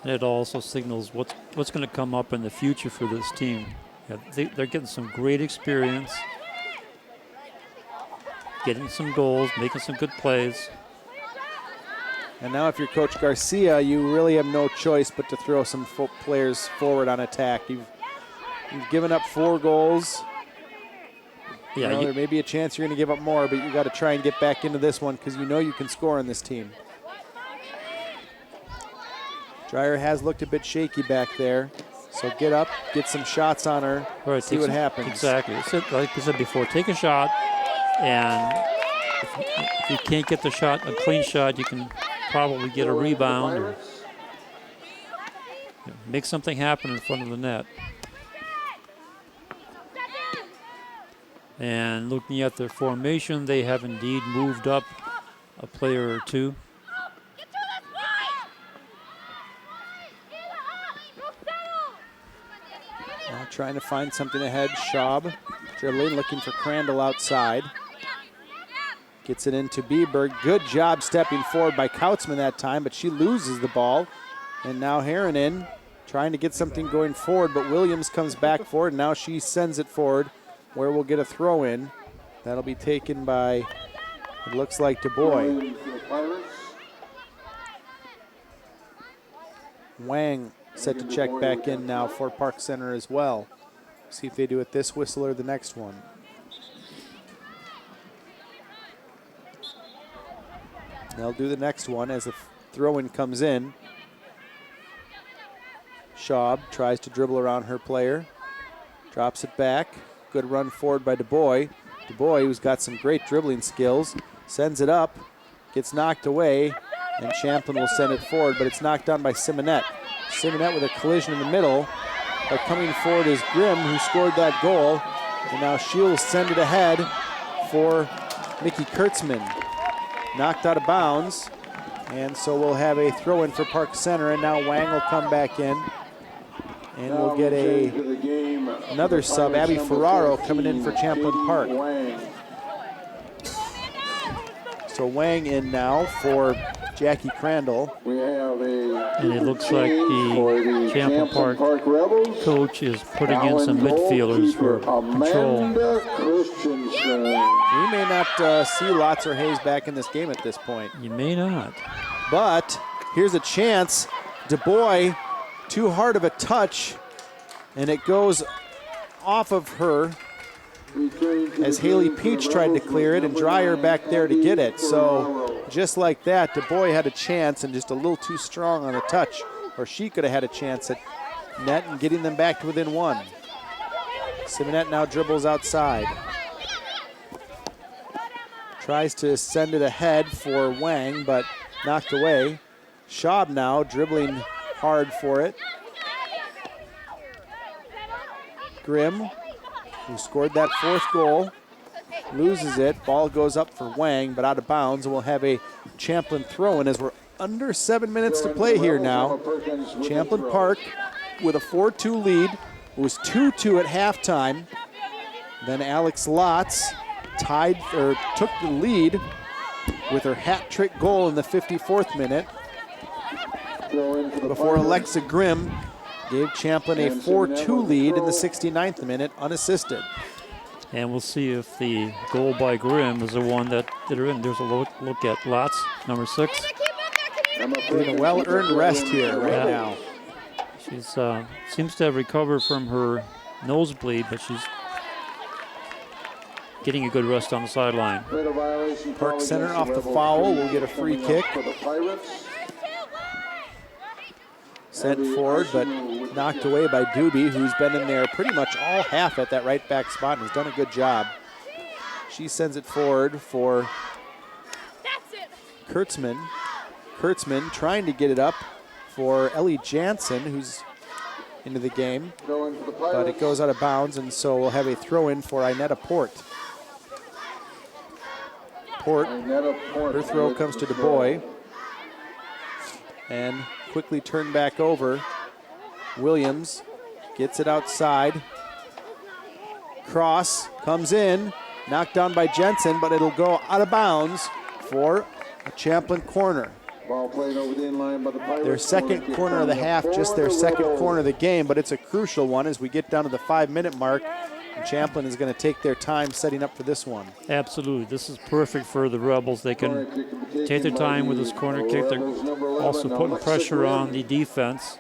It also signals what's going to come up in the future for this team. Yeah, they're getting some great experience, getting some goals, making some good plays. And now if you're Coach Garcia, you really have no choice but to throw some players forward on attack. You've given up 4 goals. Yeah, there may be a chance you're going to give up more, but you got to try and get back into this one because you know you can score on this team. Dreyer has looked a bit shaky back there, so get up, get some shots on her, see what happens. Exactly. Like I said before, take a shot, and if you can't get the shot, a clean shot, you can probably get a rebound or make something happen in front of the net. And looking at their formation, they have indeed moved up a player or two. Now trying to find something ahead. Schaub dribbling, looking for Crandall outside. Gets it into Bieberg. Good job stepping forward by Kautzman that time, but she loses the ball. And now Herronen trying to get something going forward, but Williams comes back forward, and now she sends it forward, where we'll get a throw in. That'll be taken by, it looks like, DuBois. Wang set to check back in now for Park Center as well. See if they do it this whistle or the next one. They'll do the next one as the throw-in comes in. Schaub tries to dribble around her player. Drops it back. Good run forward by DuBois. DuBois, who's got some great dribbling skills, sends it up, gets knocked away, and Champlin will send it forward, but it's knocked down by Simonet. Simonet with a collision in the middle, but coming forward is Grimm, who scored that goal, and now she'll send it ahead for Mickey Kurtzman. Knocked out of bounds, and so we'll have a throw-in for Park Center, and now Wang will come back in. And we'll get another sub, Abby Ferraro, coming in for Champlin Park. So Wang in now for Jackie Crandall. And it looks like the Champlin Park coach is putting in some midfielders for control. We may not see Lotz or Hayes back in this game at this point. You may not. But here's a chance. DuBois, too hard of a touch, and it goes off of her as Haley Peach tried to clear it, and Dreyer back there to get it. So just like that, DuBois had a chance and just a little too strong on the touch, or she could have had a chance at net and getting them back to within 1. Simonet now dribbles outside. Tries to send it ahead for Wang, but knocked away. Schaub now dribbling hard for it. Grimm, who scored that 4th goal, loses it. Ball goes up for Wang, but out of bounds. We'll have a Champlin throw-in as we're under 7 minutes to play here now. Champlin Park with a 4-2 lead. It was 2-2 at halftime. Then Alex Lotz took the lead with her hat trick goal in the 54th minute before Alexa Grimm gave Champlin a 4-2 lead in the 69th minute unassisted. And we'll see if the goal by Grimm is the one that they're in. There's a look at Lotz, number 6. Doing a well-earned rest here right now. She's seems to have recovered from her nosebleed, but she's getting a good rest on the sideline. Park Center off the foul will get a free kick. Sent forward, but knocked away by Doobie, who's been in there pretty much all half at that right back spot and has done a good job. She sends it forward for Kurtzman. Kurtzman trying to get it up for Ellie Jansen, who's into the game, but it goes out of bounds, and so we'll have a throw-in for Inetta Port. Port, her throw comes to DuBois, and quickly turned back over. Williams gets it outside. Cross comes in, knocked down by Jensen, but it'll go out of bounds for a Champlin corner. Ball played over the inline by the Pirates. Their second corner of the half, just their second corner of the game, but it's a crucial one as we get down to the 5-minute mark. And Champlin is going to take their time setting up for this one. Absolutely. This is perfect for the Rebels. They can take their time with this corner kick. They're also putting pressure on the defense,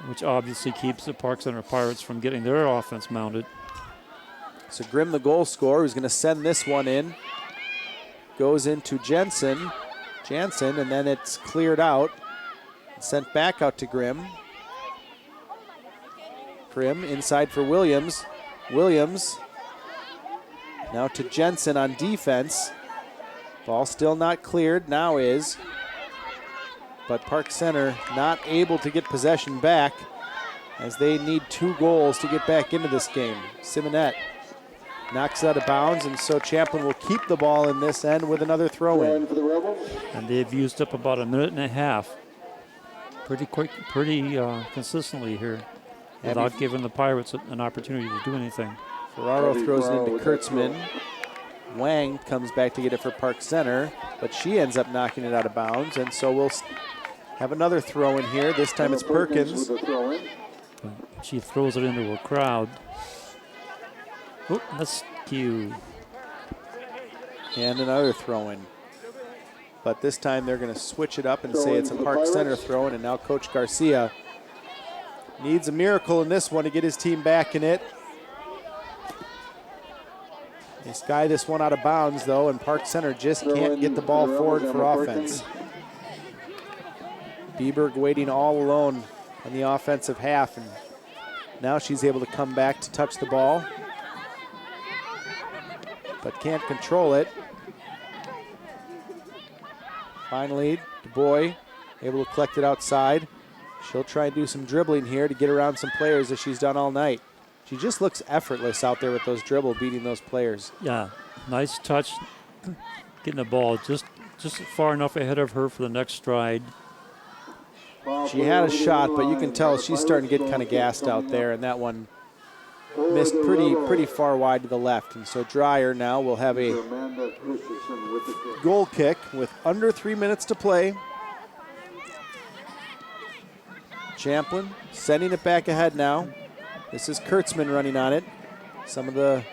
which obviously keeps the Park Center Pirates from getting their offense mounted. So Grimm, the goal scorer, who's going to send this one in, goes into Jansen, and then it's cleared out and sent back out to Grimm. Grimm inside for Williams. Williams now to Jensen on defense. Ball still not cleared, now is. But Park Center not able to get possession back as they need 2 goals to get back into this game. Simonette knocks it out of bounds, and so Champlin will keep the ball in this end with another throw-in. And they've used up about a minute and a half. Pretty quick, pretty consistently here, without giving the Pirates an opportunity to do anything. Ferraro throws it into Kurtzman. Wang comes back to get it for Park Center, but she ends up knocking it out of bounds, and so we'll have another throw in here. This time it's Perkins. She throws it into a crowd. Oh, that's cute. And another throw-in. But this time they're going to switch it up and say it's a Park Center throw-in, and now Coach Garcia needs a miracle in this one to get his team back in it. They sky this one out of bounds, though, and Park Center just can't get the ball forward for offense. Bieberg waiting all alone on the offensive half, and now she's able to come back to touch the ball, but can't control it. Finally, DuBois able to collect it outside. She'll try and do some dribbling here to get around some players as she's done all night. She just looks effortless out there with those dribble, beating those players. Yeah, nice touch, getting the ball just far enough ahead of her for the next stride. She had a shot, but you can tell she's starting to get kind of gassed out there, and that one missed pretty far wide to the left. And so Dreyer now will have a goal kick with under 3 minutes to play. Champlin sending it back ahead now. This is Kurtzman running on it. Some of the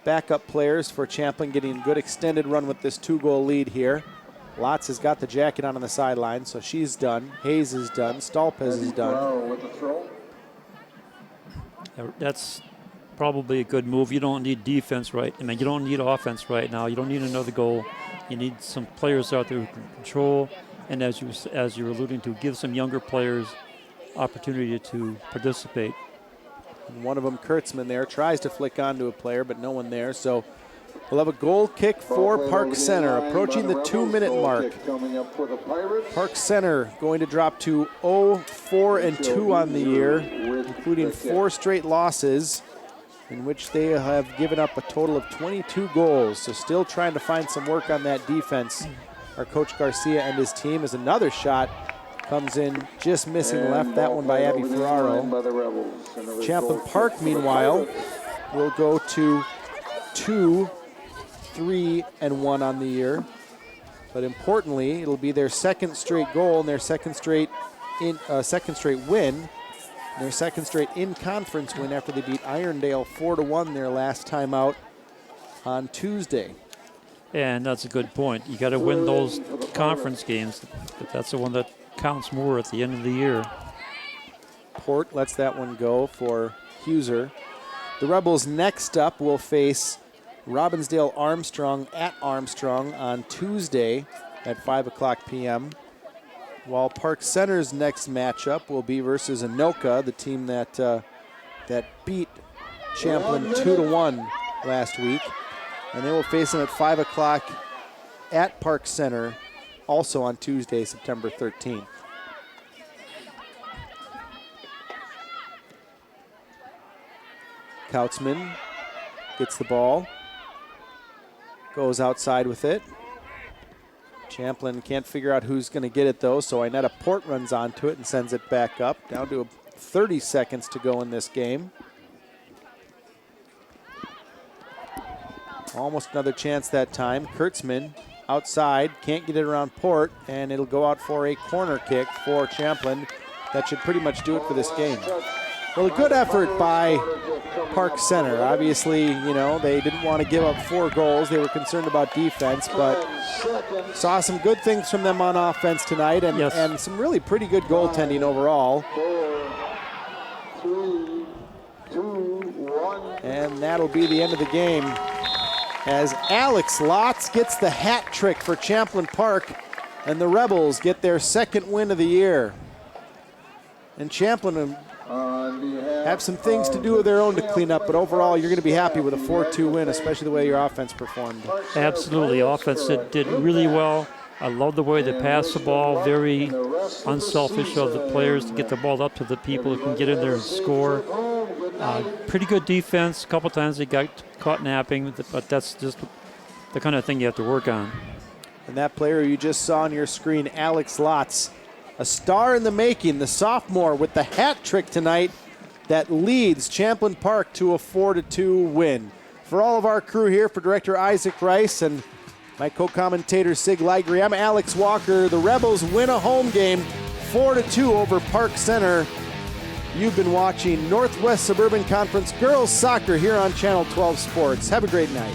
backup players for Champlin getting a good extended run with this 2-goal lead here. Lotz has got the jacket on the sideline, so she's done. Hayes is done. Stolpez is done. That's probably a good move. You don't need defense right. I mean, you don't need offense right now. You don't need another goal. You need some players out there who can control, and as you're alluding to, give some younger players opportunity to participate. And one of them, Kurtzman, there tries to flick onto a player, but no one there. So we'll have a goal kick for Park Center, approaching the 2-minute mark. Park Center going to drop to 0-4-2 on the year, including 4 straight losses, in which they have given up a total of 22 goals. So still trying to find some work on that defense. Our Coach Garcia and his team, as another shot comes in just missing left, that one by Abby Ferraro. Champlin Park, meanwhile, will go to 2-3-1 on the year. But importantly, it'll be their second straight goal and their second straight second straight win. Their second straight in-conference win after they beat Irondale 4-1 their last time out on Tuesday. And that's a good point. You got to win those conference games, but that's the one that counts more at the end of the year. Port lets that one go for Huser. The Rebels next up will face Robbinsdale Armstrong at Armstrong on Tuesday at 5 o'clock p.m. While Park Center's next matchup will be versus Anoka, the team that beat Champlin 2-1 last week. And they will face them at 5 o'clock at Park Center, also on Tuesday, September 13th. Kautzman gets the ball, goes outside with it. Champlin can't figure out who's going to get it, though, so Inetta Port runs onto it and sends it back up. Down to 30 seconds to go in this game. Almost another chance that time. Kurtzman outside, can't get it around Port, and it'll go out for a corner kick for Champlin. That should pretty much do it for this game. Well, a good effort by Park Center. Obviously, they didn't want to give up 4 goals. They were concerned about defense, but saw some good things from them on offense tonight and some really pretty good goaltending overall. 4, 3, 2, 1. And that'll be the end of the game as Alex Lotz gets the hat trick for Champlin Park, and the Rebels get their second win of the year. And Champlin have some things to do of their own to clean up, but overall you're going to be happy with a 4-2 win, especially the way your offense performed. Absolutely. Offense did really well. I love the way they passed the ball. Very unselfish of the players to get the ball up to the people who can get in there and score. Pretty good defense. A couple times they got caught napping, but that's just the kind of thing you have to work on. And that player you just saw on your screen, Alex Lotz, a star in the making, the sophomore with the hat trick tonight that leads Champlin Park to a 4-2 win. For all of our crew here, for Director Isaac Rice and my co-commentator Sig Ligry, I'm Alex Walker. The Rebels win a home game 4-2 over Park Center. You've been watching Northwest Suburban Conference Girls Soccer here on Channel 12 Sports. Have a great night.